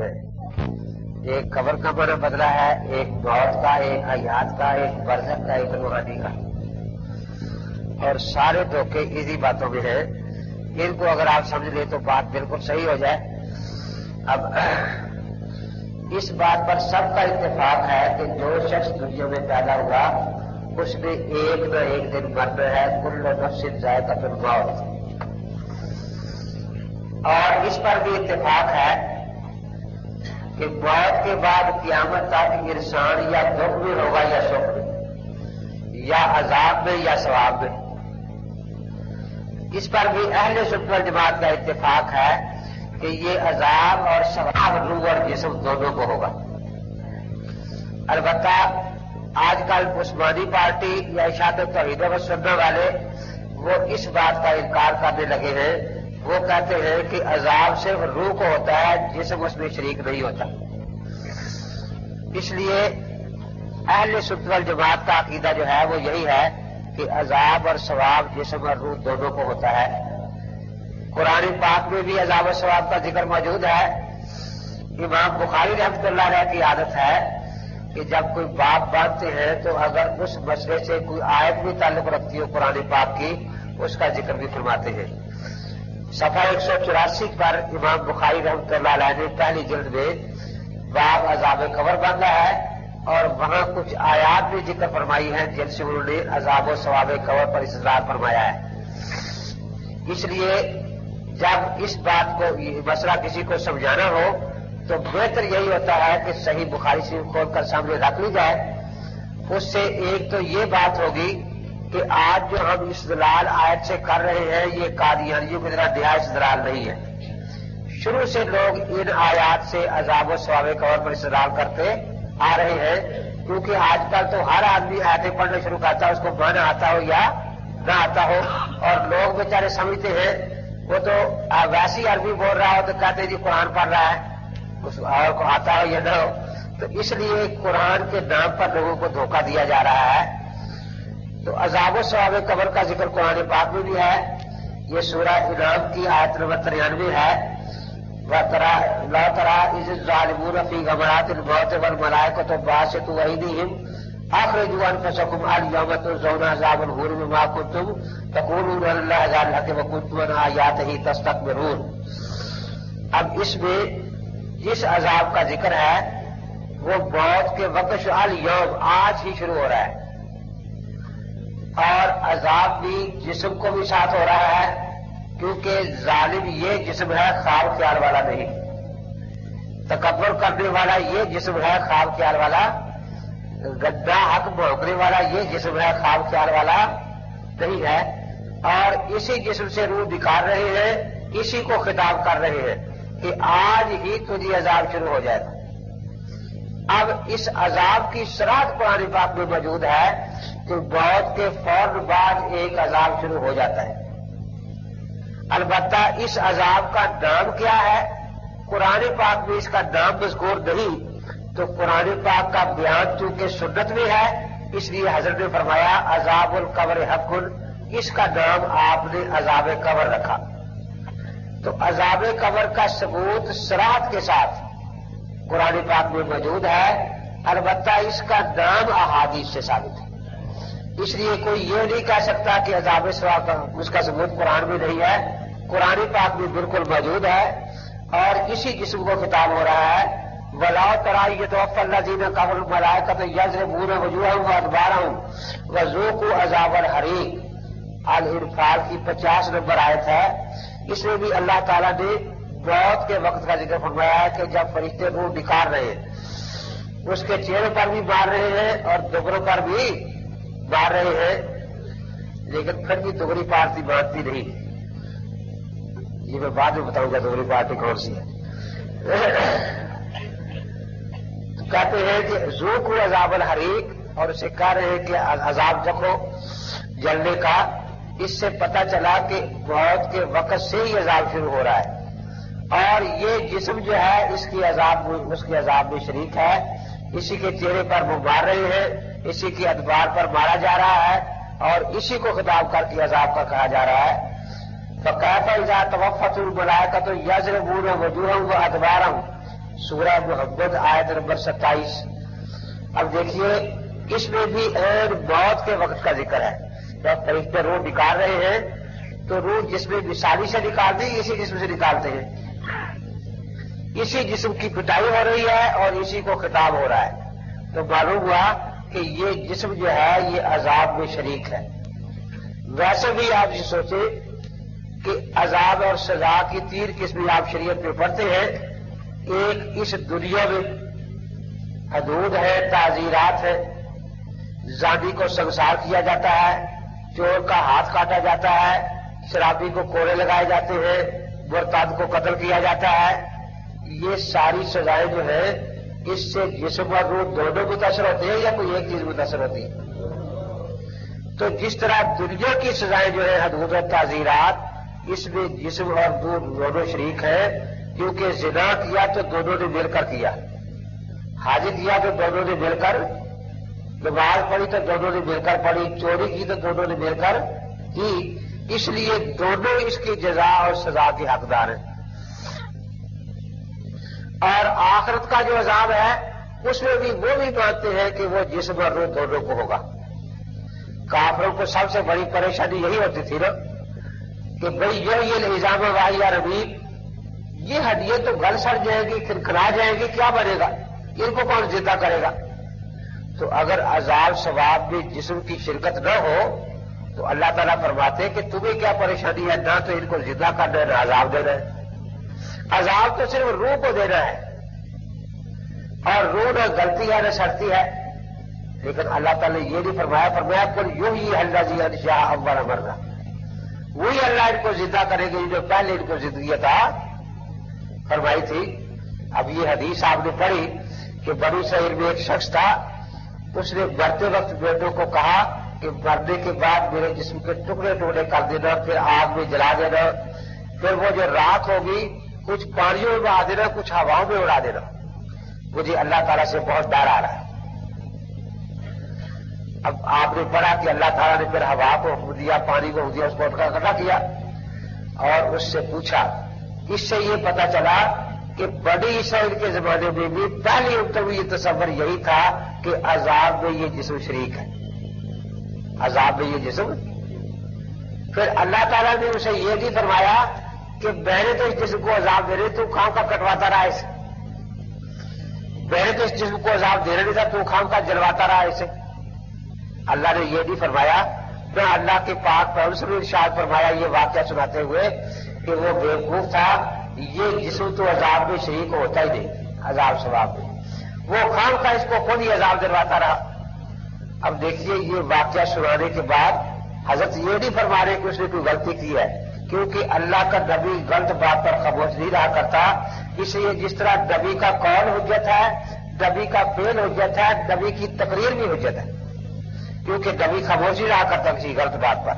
ہیں. ایک قبر کا معنی بدلا ہے، ایک موت کا، ایک حیات کا، ایک برزخ کا، ایک روحانی کا. اور سارے دھوکے اسی باتوں میں ہیں. ان کو اگر آپ سمجھ لیں تو بات بالکل صحیح ہو جائے. اب اس بات پر سب کا اتفاق ہے کہ جو شخص دنیا میں پیدا ہوا اس نے ایک نہ ایک دن مرنا ہے. کل نفس ذائقۃ الموت. اور اس پر بھی اتفاق ہے کہ موت کے بعد قیامت تک انسان یا دکھ میں ہوگا یا سکھ میں، یا عذاب میں یا ثواب میں. اس پر بھی اہل سنت والجماعت کا اتفاق ہے کہ یہ عذاب اور ثواب روح اور جسم دونوں کو ہوگا. البتہ آج کل عثمانی پارٹی یا اشاعت توحید و سنت والے وہ اس بات کا انکار کرنے لگے ہیں. وہ کہتے ہیں کہ عذاب صرف روح کو ہوتا ہے، جسم اس میں شریک نہیں ہوتا. اس لیے اہل سنت والجماعت کا عقیدہ جو ہے وہ یہی ہے کہ عذاب اور ثواب جسم اور روح دونوں کو ہوتا ہے. قرآن پاک میں بھی عذاب و ثواب کا ذکر موجود ہے. امام بخاری رحمۃ اللہ علیہ کی عادت ہے کہ جب کوئی باب باندھتے ہیں تو اگر اس مسئلے سے کوئی آیت بھی تعلق رکھتی ہو قرآن پاک کی اس کا ذکر بھی فرماتے ہیں. صفحہ 184 پر امام بخاری رحمۃ اللہ علیہ نے پہلی جلد میں باب عذاب قبر باندھا ہے اور وہاں کچھ آیات بھی ذکر فرمائی ہیں جن سے انہوں نے عذاب و ثواب قبر پر استدلال فرمایا ہے. اس لیے جب اس بات کو مسئلہ کسی کو سمجھانا ہو تو بہتر یہی ہوتا ہے کہ صحیح بخاری سے کھول کر سامنے رکھ لی جائے. اس سے ایک تو یہ بات ہوگی کہ آج جو ہم استدلال آیت سے کر رہے ہیں یہ قادیانیوں کی طرح نیا استدلال نہیں ہے. شروع سے لوگ ان آیات سے عذاب و ثواب قبر پر استدلال کرتے آ رہے ہیں کیونکہ آج کل تو ہر آدمی آیتیں پڑھنا شروع کرتا ہے، اس کو معنی آتا ہو یا نہ آتا ہو. اور لوگ بیچارے سمجھتے ہیں وہ تو ویسی عربی بول رہا ہو تو کہتے ہیں جی قرآن پڑھ رہا ہے، اس اور کو آتا ہو یا نہ ہو. تو اس لیے قرآن کے نام پر لوگوں کو دھوکہ دیا جا رہا ہے. تو عذاب و ثواب قبر کا ذکر قرآن پاک میں بھی ہے. یہ سورہ انعام کی آیت نمبر 93 ہے. لَا تَرَىٰ إِذِ الظَّالِمُونَ فِي غَمَرَاتِ الْمَوْتِ وَالْمَلَائِكَةُ بَاسِطُو أَيْدِيهِمْ أَخْرِجُوا أَنفُسَكُمْ الْيَوْمَ تُجْزَوْنَ عَذَابَ الْهُونِ بِمَا كُنتُمْ تَقُولُونَ عَلَى اللَّهِ غَيْرَ الْحَقِّ وَكُنتُمْ عَنْ آيَاتِهِ تَسْتَكْبِرُونَ. اب اس میں جس عذاب کا ذکر ہے وہ موت کے وقت اليوم آج ہی شروع ہو رہا ہے. اور عذاب بھی جسم کو بھی ساتھ ہو رہا ہے کیونکہ ظالم یہ جسم ہے، خواب خیال والا نہیں. تکبر کرنے والا یہ جسم ہے، خواب خیال والا. گدا حق بھونکنے والا یہ جسم ہے، خواب خیال والا نہیں ہے. اور اسی جسم سے روح نکال رہے ہیں، اسی کو خطاب کر رہے ہیں کہ آج ہی تجھے عذاب شروع ہو جائے گا. اب اس عذاب کی صراحت قرآن پاک میں موجود ہے کہ موت کے فوراً بعد ایک عذاب شروع ہو جاتا ہے. البتہ اس عذاب کا نام کیا ہے قرآن پاک میں اس کا نام مذکور نہیں. تو قرآن پاک کا بیان چونکہ سنت میں ہے اس لیے حضرت نے فرمایا عذاب القبر حق، اس کا نام آپ نے عذاب قبر رکھا. تو عذاب قبر کا ثبوت صراحت کے ساتھ قرآن پاک میں موجود ہے. البتہ اس کا نام احادیث سے ثابت ہے. اس لیے کوئی یہ نہیں کہہ سکتا کہ عذاب ثواب کا اس کا ثبوت قرآن میں نہیں ہے. قرآن پاک میں بالکل موجود ہے اور اسی جسم کو خطاب ہو رہا ہے. وَلَا تَرَىٰ يَتَوَفَّى الَّذِينَ كَفَرُوا الْمَلَائِكَةُ يَضْرِبُونَ وُجُوهَهُمْ وَأَدْبَارَهُمْ وَذُوقُوا عَذَابَ الْحَرِيقِ. الانفال کی 50 نمبر آیت ہے. اس میں بھی اللہ تعالیٰ نے موت کے وقت کا ذکر فرمایا ہے کہ جب فرشتے روح نکال رہے ہیں اس کے چہرے پر بھی مار رہے ہیں اور دبروں پر بھی مار رہے ہیں، لیکن پھر بھی دوسری پارٹی مانتی نہیں. یہ میں بعد میں بتاؤں گا دوسری پارٹی کون سی ہے. کہتے ہیں کہ ذوقوا عذاب الحریق اور اسے کہہ رہے ہیں کہ عذاب چکھو جلنے کا. اس سے پتہ چلا کہ موت کے وقت سے ہی عذاب شروع ہو رہا ہے اور یہ جسم جو ہے اس کے عذاب میں شریک ہے. اسی کے چہرے پر وہ مار رہے ہیں، اسی کی ادبار پر مارا جا رہا ہے اور اسی کو خطاب کر کے عذاب کا کہا جا رہا ہے. فَكَيْفَ إِذَا تَوَفَّتْهُمُ الْمَلَائِكَةُ يَضْرِبُونَ وُجُوهَهُمْ وَأَدْبَارَهُمْ. سورہ محمد آیت نمبر 27۔ اب دیکھیے اس میں بھی عین موت کے وقت کا ذکر ہے۔ جب فرشتے روح نکال رہے ہیں تو روح جسم مثالی سے نکالتے ہیں، اسی جسم سے نکالتے ہیں، اسی جسم کی پٹائی ہو رہی ہے اور اسی کو خطاب ہو رہا ہے، تو معلوم ہوا کہ یہ جسم جو ہے یہ عذاب میں شریک ہے۔ ویسے بھی آپ یہ سوچیں کہ عذاب اور سزا کی 3 قسمیں آپ شریعت میں پڑھتے ہیں۔ ایک اس دنیا میں حدود ہے، تعزیرات ہے، زانی کو سنسار کیا جاتا ہے، چور کا ہاتھ کاٹا جاتا ہے، شرابی کو کوڑے لگائے جاتے ہیں، مرتد کو قتل کیا جاتا ہے۔ یہ ساری سزائیں جو ہیں اس سے جسم اور روح دونوں متاثر ہوتے ہیں یا کوئی ایک چیز متاثر ہوتی ہے؟ تو جس طرح دنیا کی سزائیں جو ہیں حدود اور تعزیرات، اس میں جسم اور روح دونوں شریک ہیں، کیونکہ زنا کیا تو دونوں نے مل کر کیا، حج کیا تو دونوں نے مل کر، نماز پڑھی تو دونوں نے مل کر پڑھی، چوری کی تو دونوں نے مل کر کی، اس لیے دونوں اس کی جزا اور سزا کے حقدار ہیں۔ اور آخرت کا جو عذاب ہے اس میں بھی وہ بھی مانتے ہیں کہ وہ جسم اور روح دونوں کو ہوگا۔ کافروں کو سب سے بڑی پریشانی یہی ہوتی تھی نا کہ بھئی یہ الزام واحیہ ربیب، یہ ہڈیاں تو گل سڑ جائیں گی، کھنکھنا جائیں گی، کیا بنے گا، ان کو کون زندہ کرے گا؟ تو اگر عذاب ثواب میں جسم کی شرکت نہ ہو تو اللہ تعالیٰ فرماتے ہیں کہ تمہیں کیا پریشانی ہے، نہ تو ان کو زندہ کرنا ہے نہ عذاب دینا ہے۔ عذاب تو صرف روح کو دینا ہے، اور روح نہ گلتی ہے نہ سڑتی ہے، لیکن اللہ تعالیٰ نے یہ نہیں فرمایا کل یوں ہی الذی انشأ اول مرہ، وہی اللہ ان کو زندہ کرے گا جو پہلے ان کو زندگی عطا فرمائی تھی۔ اب یہ حدیث آپ نے پڑھی کہ بنی اسرائیل میں ایک شخص تھا، اس نے مرتے وقت بیٹوں کو کہا کہ مرنے کے بعد میرے جسم کے ٹکڑے ٹکڑے کر دینا، پھر آگ میں جلا دینا، پھر وہ جو راکھ ہوگی کچھ پانیوں میں بہا دینا، کچھ ہواؤں میں اڑا دینا، مجھے اللہ تعالیٰ سے بہت ڈر آ رہا ہے۔ اب آپ نے پڑھا کہ اللہ تعالیٰ نے پھر ہوا کو حکم دیا، پانی کو حکم دیا، اس کو اکٹھا کیا اور اس سے پوچھا۔ اس سے یہ پتا چلا کہ بنی اسرائیل کے زمانے میں بھی پہلی ان کو یہ تصور یہی تھا کہ عذاب میں یہ جسم شریک ہے، عذاب میں یہ جسم۔ پھر اللہ تعالیٰ نے اسے یہ نہیں فرمایا کہ میں نے تو اس جسم کو عذاب دے رہے تو خام کا کٹواتا رہا اسے، میں نے تو اس جسم کو عذاب دے رہے تھا تو خام کا جلواتا رہا اسے۔ اللہ نے یہ نہیں فرمایا، نہ اللہ کے پاک پیغمبر نے ارشاد فرمایا یہ واقعہ سناتے ہوئے کہ وہ بیوقوف تھا، یہ جسم تو عذاب میں شریک ہوتا ہی نہیں، عذاب ثواب میں، وہ خام کا اس کو خود ہی عذاب دلواتا رہا۔ اب دیکھیے یہ واقعہ سنانے کے بعد حضرت یہ نہیں فرما رہے کہ اس نے کوئی غلطی کی ہے، کیونکہ اللہ کا نبی غلط بات پر خاموش نہیں رہا کرتا، اس لیے جس طرح نبی کا قول حجت ہے، نبی کا فعل حجت ہے، نبی کی تقریر بھی حجت ہے، کیونکہ نبی خاموش نہیں رہا کرتا کسی غلط بات پر۔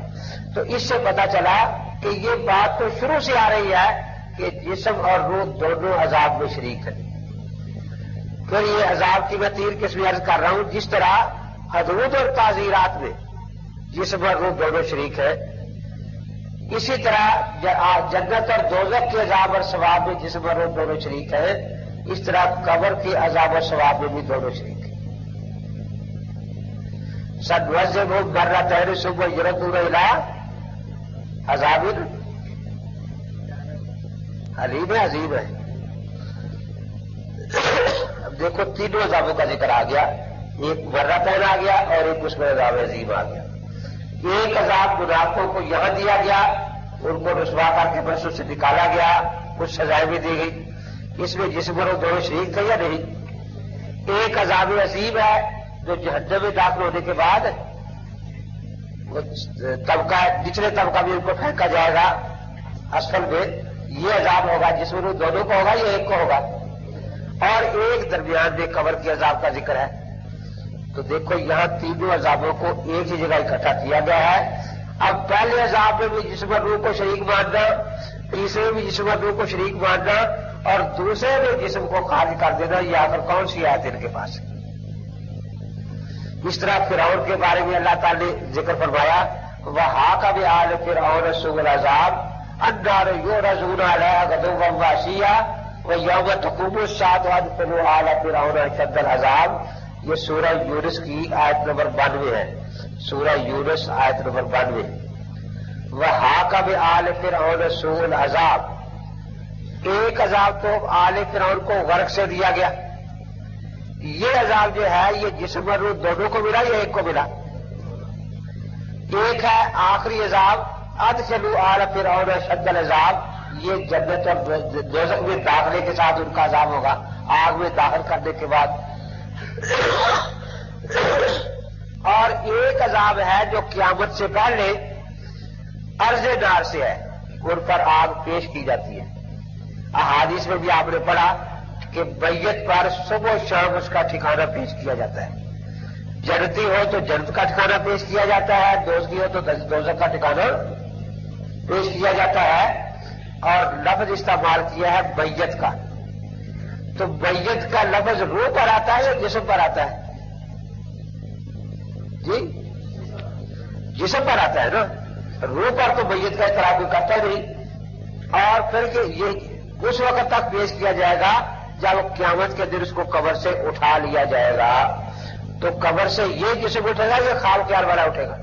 تو اس سے پتا چلا کہ یہ بات تو شروع سے آ رہی ہے کہ جسم اور روح دونوں عذاب میں شریک ہیں۔ پھر یہ عذاب کی میں 3 قسمیں عرض کر رہا ہوں، جس طرح حدود اور تعزیرات میں جسم اور روح دونوں شریک ہے، اسی طرح جنت اور دوزخ کے عذاب اور ثواب میں جسم اور روح دونوں شریک ہے، اس طرح قبر کے عذاب اور ثواب میں بھی دونوں شریک ہیں۔ سنعذبهم مرتين ثم يردون الى عذاب علیم عظیم ہے۔ اب دیکھو تینوں عذابوں کا ذکر آ گیا، ایک مرتين آ گیا اور ایک اس میں عذاب عظیم آ گیا۔ ایک عذاب منافقوں کو یہاں دیا گیا، ان کو رسوا کر کے برسوں سے نکالا گیا، کچھ سزائیں بھی دی گئی، اس میں جسم اور دونوں شریک تھے یا نہیں۔ ایک عذاب عظیم ہے جو جہنم میں داخل ہونے کے بعد وہ طبقہ نچلے طبقہ بھی ان کو پھینکا جائے گا اسفل میں، یہ عذاب ہوگا جس میں دونوں کو ہوگا یا ایک کو ہوگا۔ اور ایک درمیان میں قبر کے عذاب کا ذکر ہے۔ تو دیکھو یہاں تینوں عذابوں کو ایک ہی جگہ اکٹھا کیا گیا ہے۔ اب پہلے عذاب میں بھی جسم اور روح کو شریک ماننا، تیسرے میں جسم اور روح کو شریک ماننا، اور دوسرے میں جسم کو خارج کر دینا، یہ آخر کون سی آیت ان کے پاس ہے؟ اس طرح فرعون کے بارے میں اللہ تعالی نے ذکر فرمایا، وَحَاقَ بِآلِ فِرْعَوْنَ سُوءُ الْعَذَابِ النَّارُ يُعْرَضُونَ عَلَيْهَا غُدُوًّا وَعَشِيًّا وہ یوم تقوم الساعۃ وادخلوا آل فرعون اشد العذاب، یہ سورہ یونس کی آیت نمبر 92 ہے، سورہ یونس آیت نمبر 92۔ وحاق بآل فرعون سوء العذاب، ایک عذاب تو آل فرعون کو غرق سے دیا گیا، یہ عذاب جو ہے یہ جسم اور روح دونوں کو ملا یا ایک کو ملا؟ ایک ہے آخری عذاب ادخلوا آل فرعون اشد العذاب، یہ جنت اور دوزخ میں داخلے کے ساتھ ان کا عذاب ہوگا، آگ میں داخل کرنے کے بعد۔ اور ایک عذاب ہے جو قیامت سے پہلے عرض نار سے ہے، ان پر آگ پیش کی جاتی ہے۔ احادیث میں بھی آپ نے پڑھا کہ میت پر صبح و شام اس کا ٹھکانہ پیش کیا جاتا ہے، جنتی ہو تو جنت کا ٹھکانہ پیش کیا جاتا ہے، دوزخی ہو تو دوزخ کا ٹھکانہ پیش کیا جاتا ہے، اور لفظ استعمال کیا ہے میت کا۔ تو میت کا لفظ روح پر آتا ہے یا جسم پر آتا ہے؟ جی جسم پر آتا ہے نا، روح پر تو میت کا اطلاق کوئی کرتا نہیں۔ اور پھر کہ یہ اس وقت تک پیش کیا جائے گا جب قیامت کے دن اس کو قبر سے اٹھا لیا جائے گا، تو قبر سے یہ جسم اٹھے گا یا خواب خیال والا اٹھے گا؟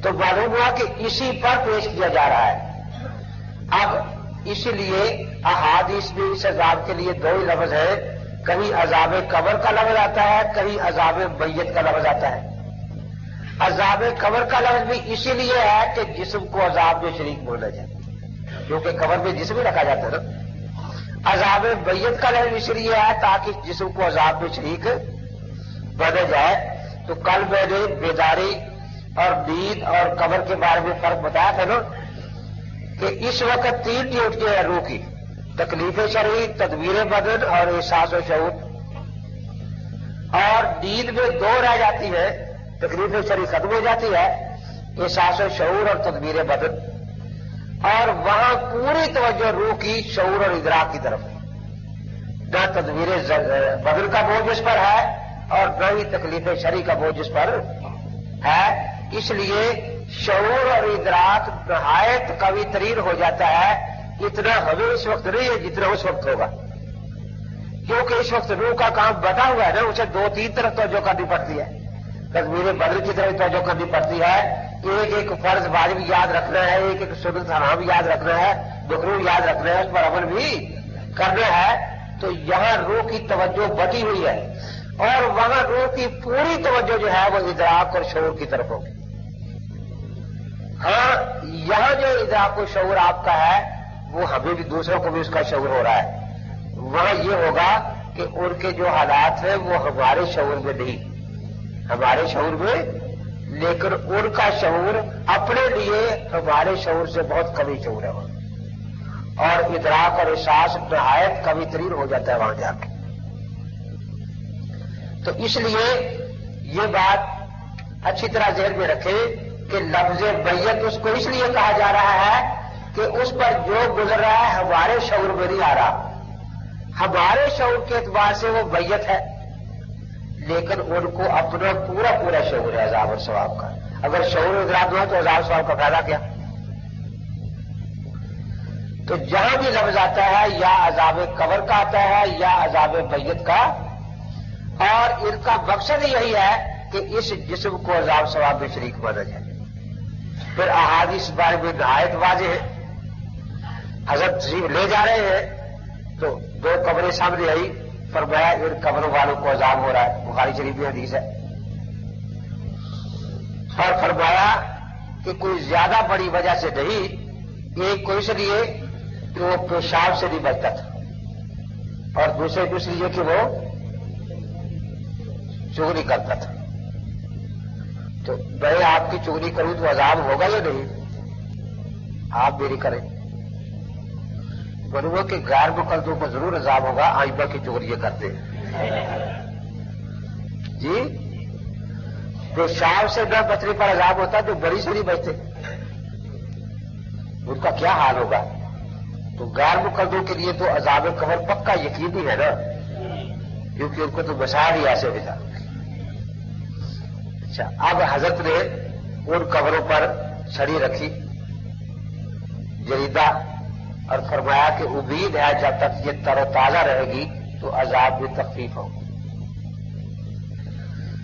تو معلوم ہوا کہ اسی پر پیش کیا جا رہا ہے۔ اب اسی لیے احادیث میں اس عذاب کے لیے دو ہی لفظ ہے، کہیں عذاب قبر کا لفظ آتا ہے، کہیں عذاب میت کا لفظ آتا ہے۔ عذاب قبر کا لفظ بھی اسی لیے ہے کہ جسم کو عذاب میں شریک بولا جائے، کیونکہ قبر میں جسم ہی رکھا جاتا ہے نا۔ عذاب میت کا لفظ اس لیے ہے تاکہ جسم کو عذاب میں شریک بنا جائے۔ تو کل میں نے بیداری اور نیند اور قبر کے بارے میں فرق بتایا تھا نا کہ اس وقت 3 ڈیوٹیاں ہیں روح کی، تکلیف شرعی، تدبیر بدن اور احساس و شعور، اور نیند میں 2 رہ جاتی ہے، تکلیف شرعی ختم ہو جاتی ہے، احساس و شعور اور تدبیر بدن، اور وہاں پوری توجہ روح کی شعور اور ادراک کی طرف ہے، نہ تدبیر بدن کا بوجھ اس پر ہے اور نہ ہی تکلیف شرعی کا بوجھ اس پر ہے۔ اس لیے شعور اور ادراک نہایت قوی ترین ہو جاتا ہے، اتنا ہمیں اس وقت نہیں ہے جتنا اس وقت ہوگا، کیونکہ اس وقت روح کا کام بتا ہوا ہے نا، اسے 2-3 طرف توجہ کرنی پڑتی ہے، تدبیر بدن کی طرف توجہ کرنی پڑتی ہے، ایک ایک فرض واجب یاد رکھنا ہے، ایک ایک سنت حرام یاد رکھنا ہے، مکروہ یاد رکھنا ہے، اس پر عمل بھی کرنا ہے۔ تو یہاں روح کی توجہ بٹی ہوئی ہے، اور وہاں روح کی پوری توجہ جو ہے وہ ادراک اور شعور کی طرف ہوگی۔ ہاں یہاں جو ادراک و شعور آپ کا ہے وہ ہمیں بھی دوسروں کو بھی اس کا شعور ہو رہا ہے، وہاں یہ ہوگا کہ ان کے جو حالات ہیں وہ ہمارے شعور میں نہیں، ہمارے شعور میں، لیکن ان کا شعور اپنے لیے ہمارے شعور سے بہت کمی شعور ہے، اور ادراک اور احساس نہایت کمی ترین ہو جاتا ہے وہاں جا کے۔ تو اس لیے یہ بات اچھی طرح ذہن میں رکھیں کہ لفظ میت اس کو اس لیے کہا جا رہا ہے کہ اس پر جو گزر رہا ہے ہمارے شعور میں نہیں آ رہا، ہمارے شعور کے اعتبار سے وہ میت ہے، لیکن ان کو اپنا پورا پورا شعور ہے عذاب اور ثواب کا۔ اگر شعور و ادراک نہ ہو تو عذاب ثواب کا فائدہ کیا؟ تو جہاں بھی لفظ آتا ہے یا عذاب قبر کا آتا ہے یا عذاب میت کا، اور ان کا مقصد یہی ہے کہ اس جسم کو عذاب ثواب میں شریک مانا جائے۔ پھر احادیث اس بارے میں نہایت واضح ہے، حضرت تشریف لے جا رہے ہیں تو 2 قبریں سامنے آئی، فرمایا ان قبروں والوں کو عذاب ہو رہا ہے، بخاری شریف میں حدیث ہے، اور فرمایا کہ کوئی زیادہ بڑی وجہ سے نہیں، ایک کو اس لیے کہ وہ پیشاب سے نہیں بچتا تھا، اور دوسرے کو اس لیے کہ وہ چغلی کرتا تھا۔ تو میں آپ کی چغلی کروں تو عذاب ہوگا یا نہیں؟ آپ میری کریں، بنو کہ غیر مقلدوں کو ضرور عذاب ہوگا، آئمہ کی چغلیاں کرتے ہیں جی۔ پیشاب سے نہ بچنے پر عذاب ہوتا تو بڑی سے نہیں بچتے، ان کا کیا حال ہوگا؟ تو غیر مقلدوں کے لیے تو عذاب قبر پکا یقینی ہے نا، کیونکہ ان کو تو مسائل ہی ایسے ملا۔ اچھا، اب حضرت نے ان قبروں پر چھڑی رکھی، جریدہ اور فرمایا کہ امید ہے جب تک یہ تر و تازہ رہے گی تو عذاب میں تخفیف ہو.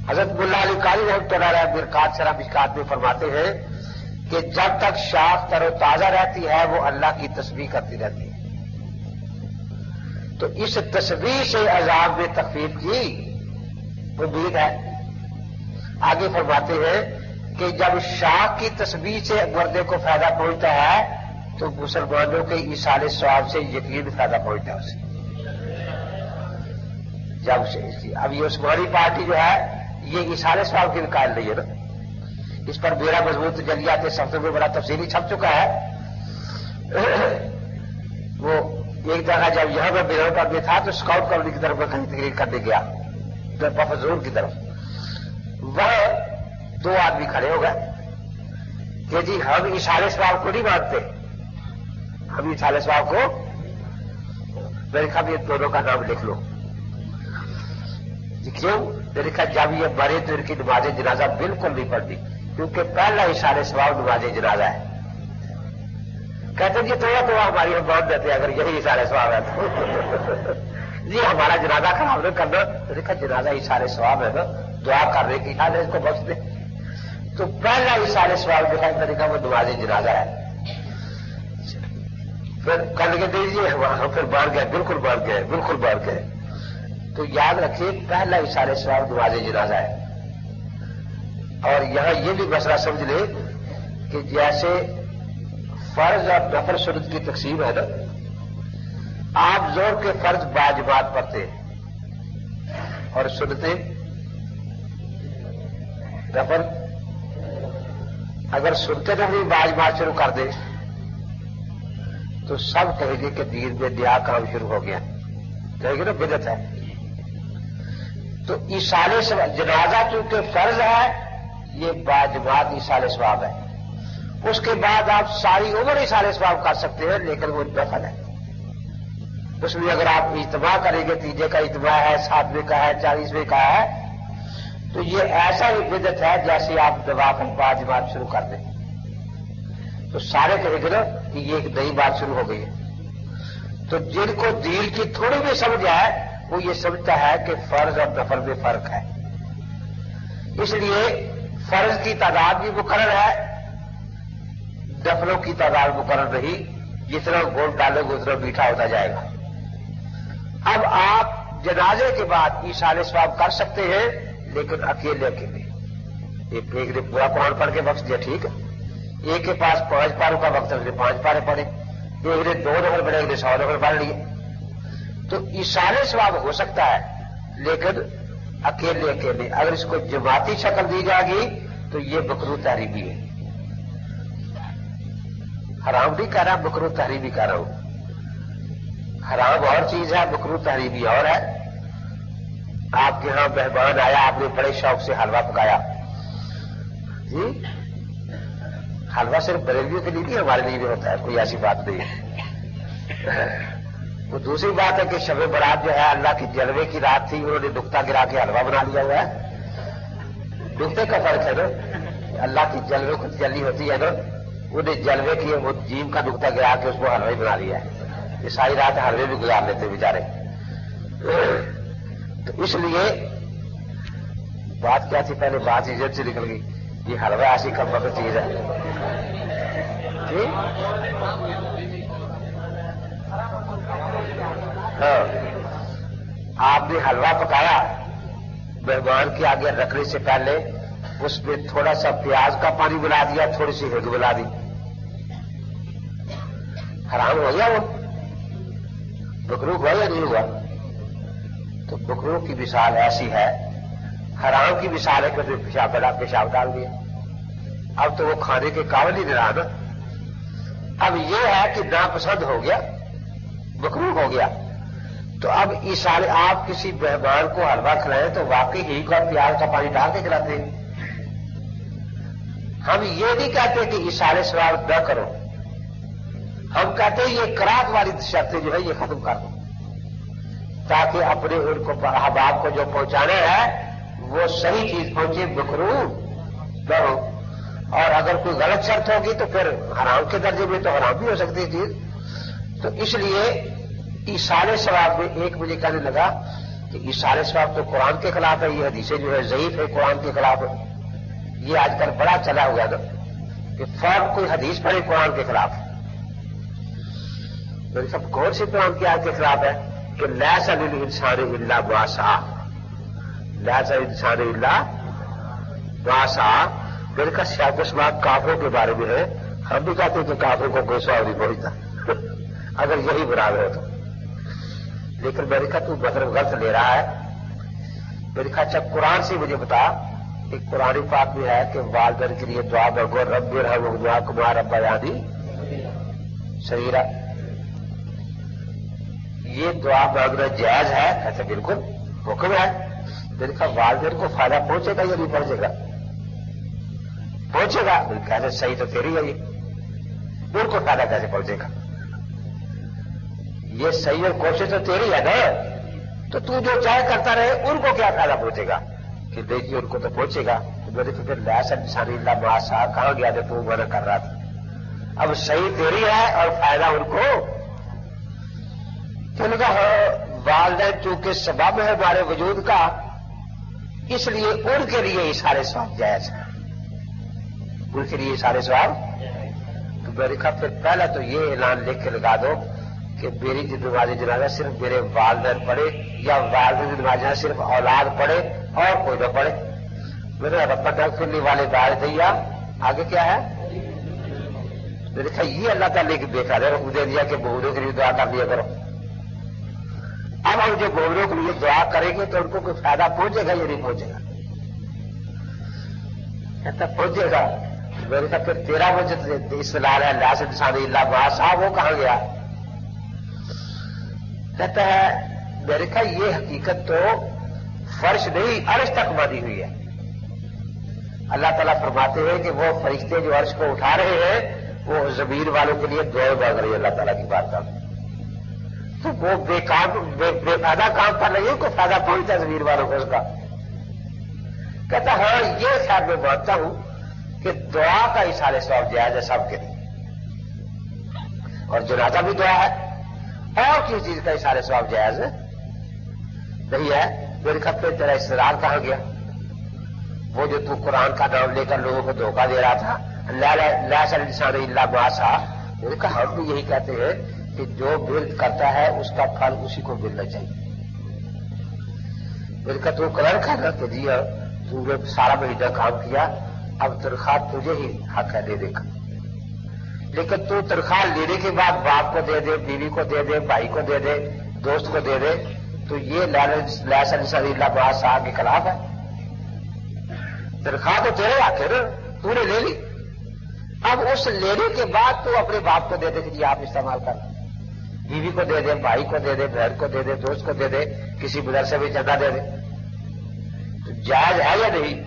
حضرت ملا علی قاری رحمۃ اللہ علیہ مرقات شرح مشکات میں فرماتے ہیں کہ جب تک شاخ تر و تازہ رہتی ہے وہ اللہ کی تسبیح کرتی رہتی ہے. تو اس تسبیح سے عذاب میں تخفیف کی امید ہے. آگے فرماتے ہیں کہ جب شاخ کی تسبیح سے مردے کو فائدہ پہنچتا ہے تو مسلمانوں کے ایصال ثواب سے یقین فائدہ پہنچتا ہے اسے. جب سے اب یہ عثمانی پارٹی جو ہے یہ ایصال ثواب کی قائل نہیں ہے نا. اس پر میرا مضمون تجلیات صفحے میں بڑا تفصیلی چھپ چکا ہے. وہ ایک جگہ جب یہاں میں بیرون پر بھی تھا تو اسکاؤٹ کالونی کی طرف میں کہیں تقریر کرنے گیا بفضول کی طرف. وہاں 2 آدمی کھڑے ہو گئے کہ جی ہم ایصال ثواب کو نہیں مانتے, ہم ایصال ثواب کو. میں نے کہا یہ دونوں کا نام لکھ لو. کیوں؟ میں نے کہا جب یہ مرے تو ان کی نماز جنازہ بالکل نہیں پڑھتی کیونکہ پہلا ایصال ثواب نماز جنازہ ہے. کہتے ہیں جی تھوڑا ہماری ہم مان دیتے ہیں اگر یہی ایصال ثواب ہے تو. جی ہمارا جنازہ خراب نہ کرنا. میں نے کہا جنازہ ایصال ثواب ہے نا, دعا کرنے کی حال ہے اس کو بخش دے. تو پہلا ایصال ثواب جو ہے میں نے کہا وہ نماز جنازہ ہے. پھر کل کے دیجیے ہم پھر مان گئے, بالکل مان گئے. تو یاد رکھیے پہلا ایصال ثواب نماز جنازہ ہے. اور یہاں یہ بھی مسئلہ سمجھ لیں کہ جیسے فرض اور نفل سنت کی تقسیم ہے نا, آپ زور کے فرض باجماعت پڑھتے ہیں اور سنتیں نفل. اگر سنتے نفل باجماعت شروع کر دیں تو سب کہیں گے کہ دین میں نیا کام شروع ہو گیا, کہیں گے نا بدعت ہے. تو ایصال جنازہ چونکہ فرض ہے یہ باجماعت ایصال ثواب ہے. اس کے بعد آپ ساری عمر ایصال ثواب کر سکتے ہیں لیکن وہ نفل ہے. اس میں اگر آپ اجتماع کریں گے, 3 کا اجتماع ہے, 7 کا ہے, 40 کا ہے, تو یہ ایسا ہی بدعت ہے جیسے آپ نوافل باجماعت شروع کر دیں تو سارے کہیں گے نا کہ یہ ایک نئی بات شروع ہو گئی ہے. تو جن کو دین کی تھوڑی بھی سمجھ ہے وہ یہ سمجھتا ہے کہ فرض اور نفل میں فرق ہے. اس لیے فرض کی تعداد بھی مقرر ہے, نفلوں کی تعداد مقرر نہیں. جتنا گول ڈالے گا اتنا میٹھا ہوتا جائے گا. اب آپ جنازے کے بعد ایصال ثواب کر سکتے ہیں لیکن اکیلے. ایک نے پورا قرآن پڑھ کے بخش دیا, ٹھیک ہے. ایک کے پاس 5 پاروں کا وقت ہے, اس نے 5 پارے پڑھے. ایک نے 2 نفل پڑھے, ایک نے 100 نفل پڑھ لیے. تو ایصال ثواب ہو سکتا ہے لیکن اکیلے. اگر اس کو جماعتی شکل دی جائے گی تو یہ مکروہ تحریمی ہے. حرام نہیں کہہ رہا, مکروہ تحریمی کہہ رہا ہوں. حرام اور چیز ہے, مکروہ تحریمی اور ہے. آپ کے یہاں مہمان آیا, آپ نے بڑے شوق سے حلوہ پکایا. جی حلوہ صرف بریلویوں کے لیے نہیں, ہمارے لیے بھی ہوتا ہے, کوئی ایسی بات نہیں ہے. وہ دوسری بات ہے کہ شب برات جو ہے اللہ کی جلوے کی رات تھی, انہوں نے نقطہ گرا کے حلوہ بنا لیا ہوا ہے. نقطے کا فرق ہے نا, اللہ کی جلوے کو جلی ہوتی ہے نا, انہیں جلوے کی وہ جیم کا نقطہ گرا کے اس کو حلوہ بنا لیا ہے. یہ ساری رات حلوے بھی گزار لیتے بیچارے. تو اس لیے بات کیا تھی, پہلے بات عزت سے نکل گئی. یہ حلوہ ایسی کم وقت چیز ہے. ہاں, آپ نے حلوہ پکایا, مہمان کے آگے رکھنے سے پہلے اس میں تھوڑا سا پیاز کا پانی ملا دیا, تھوڑی سی ہینگ ملا دی, حرام ہو گیا. وہ مکروہ ہوا یا نہیں ہوا؟ تو مکروہ کی مثال ایسی ہے, حرام کی مثال ہے کہ پیشاب ڈال دیا. اب تو وہ کھانے کے قابل ہی نہیں رہا نا. اب یہ ہے کہ ناپسند ہو گیا, مکروہ ہو گیا. تو اب ایصال آپ کسی مہمان کو حلوہ کھلائیں تو واقعی ہینگ اور پیاز کا پانی ڈال کے کھلاتے ہیں. ہم یہ نہیں کہتے کہ ایصال ثواب نہ کرو, ہم کہتے ہیں یہ کراہت والی شرطیں جو ہے یہ ختم کر دو تاکہ اپنے ان کو احباب کو جو پہنچانا ہے وہ صحیح چیز پہنچے, مکروہ نہ ہو. اور اگر کوئی غلط شرط ہوگی تو پھر حرام کے درجے میں تو حرام بھی ہو سکتی ہے چیز. تو اس لیے ایصال ثواب میں ایک مجھے کہنے لگا کہ ایصال ثواب تو قرآن کے خلاف ہے، یہ حدیثیں جو ہے ضعیف ہے، قرآن کے خلاف ہے. یہ آج کل بڑا چلا ہوا ہے کہ فوراً کوئی حدیث پڑھے قرآن کے خلاف. میرے سب کون سی قرآن کی آیت کے خلاف ہے کہ لیس للانسان الا ما سعی، لیس للانسان الا ما سعی. میرے کا سیاق و سباق کافروں کے بارے میں ہے. ہم بھی کہتے ہیں کہ کافروں کو کوئی سوال نہیں پہنچتا اگر یہی برابر ہے تو. لیکن میں نے کہا تو مطلب غلط لے رہا ہے. میں نے کہا اچھا قرآن سے مجھے بتا. ایک قرآن پاک میں ہے کہ والدین کے لیے دعا مانگو رب ارحمہما کما ربیانی صغیرا. یہ دعا مانگنا جائز ہے؟ کہتے بالکل حکم ہے. میں نے کہا والدین کو فائدہ پہنچے گا یا نہیں پہنچے گا؟ پہنچے گا. کہتے صحیح تو تیری ہے، یہ ان کو فائدہ کیسے پہنچے گا؟ یہ صحیح اور کوشش تو تیری ہے نا. تو جو چاہے کرتا رہے ان کو کیا فائدہ پہنچے گا؟ کہ دیکھیے ان کو تو پہنچے گا. تو میں نے پھر لیس للانسان الا ما سعی کہاں گیا تھا تو منع کر رہا تھا. اب صحیح تیری ہے اور فائدہ ان کو. تو نے کہا والدین چونکہ سبب ہے ہمارے وجود کا، اس لیے ان کے لیے ایصال ثواب جائز ہے. ان کے لیے ایصال ثواب. تو میں نے کہا پھر پہلا تو یہ اعلان لکھ کے لگا دو کہ میری نماز جنازہ صرف میرے والدین پڑھے یا والدین کی نماز جنازہ صرف اولاد پڑھے اور کوئی نہ پڑھے. میرے ربنا اغفر لی والدیا آگے کیا ہے؟ میں نے کہا یہ اللہ تعالیٰ کی بے قدر حکم دے دیا کہ بہنوں کے لیے دعا کر لیا کرو. اب ہم جو بہنوں کے لیے دعا کریں گے تو ان کو کوئی فائدہ پہنچے گا یا نہیں پہنچے گا؟ کہتا پہنچے گا. میں نے کہا پھر تیرا وجہ استدلال ہے لیس للانسان الا ما سعی وہ کہاں گیا؟ کہتا ہے میں نے کہا یہ حقیقت تو فرش نہیں عرش تک باندھی ہوئی ہے. اللہ تعالیٰ فرماتے ہیں کہ وہ فرشتے جو عرش کو اٹھا رہے ہیں وہ زمین والوں کے لیے دعا مانگ رہی ہے اللہ تعالیٰ کی بات کر. تو وہ بے فائدہ کام کر رہی ہے، کوئی فائدہ پہنچتا ہے زمین والوں کو اس کا. کہتا ہاں یہ خیال میں مانتا ہوں کہ دعا کا ایصال ثواب جائز ہے سب کے لیے، اور جنازہ بھی دعا ہے. اور کسی چیز کا ایصال ثواب جائز نہیں ہے. میرے کہا پھر تیرا استدلال کہاں گیا؟ وہ جو تو قرآن کا نام لے کر لوگوں کو دھوکہ دے رہا تھا لیس للانسان الا ما سعی. میں نے کہا ہم بھی یہی کہتے ہیں کہ جو بل کرتا ہے اس کا پھل اسی کو ملنا چاہیے. میں نے کہا تو قرار کھانا کہ جی تو نے سارا مہینہ کام کیا، اب تنخواہ تجھے ہی حق ہے دینے کا. لیکن تو تنخواہ لینے کے بعد باپ کو دے دے، بیوی کو دے دے، بھائی کو دے دے، دوست کو دے دے، تو یہ لیس للانسان الا ما سعی کے خلاف ہے. تنخواہ تو تیرے حق ہے نا، تو نے لے لی. اب اس لینے کے بعد تو اپنے باپ کو دے دے کہ جی آپ استعمال کر، بیوی کو دے دے، بھائی کو دے دے، بہن کو دے دے، دوست کو دے دے، کسی مدرسے میں چندہ دے دے. تو جائز ہے یا نہیں؟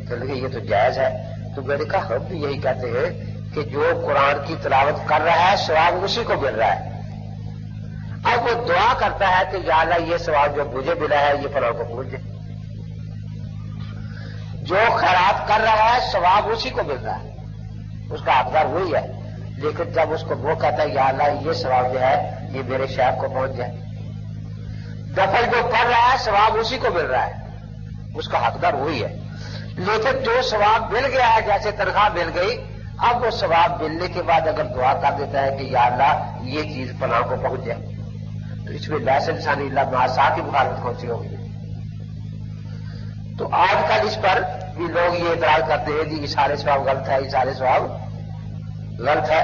تو یہ تو جائز ہے. تو میں نے کہا ہم بھی یہی کہتے ہیں کہ جو قرآن کی تلاوت کر رہا ہے ثواب اسی کو مل رہا ہے. اب وہ دعا کرتا ہے کہ یا اللہ یہ ثواب جو مجھے ملا ہے یہ فلاں کو پہنچ جائے. جو خیرات کر رہا ہے ثواب اسی کو مل رہا ہے، اس کا حقدار وہی ہے. لیکن جب اس کو وہ کہتا ہے یا اللہ یہ ثواب جو ہے یہ میرے شیخ کو پہنچ جائے، دفعہ جو کر رہا ہے ثواب اسی کو مل رہا ہے، اس کا حقدار وہی ہے. لیکن جو ثواب مل گیا ہے، جیسے تنخواہ مل گئی، اب وہ ثواب ملنے کے بعد اگر دعا کر دیتا ہے کہ یا اللہ یہ چیز فلاں کو پہنچ جائے، تو اس میں لیس للانسان الا ما سعی کی مخالفت کون سی ہوگی؟ تو آج کل اس پر بھی لوگ یہ اعتراض کرتے ہیں جی ایصال ثواب غلط ہے، ایصال ثواب غلط ہے.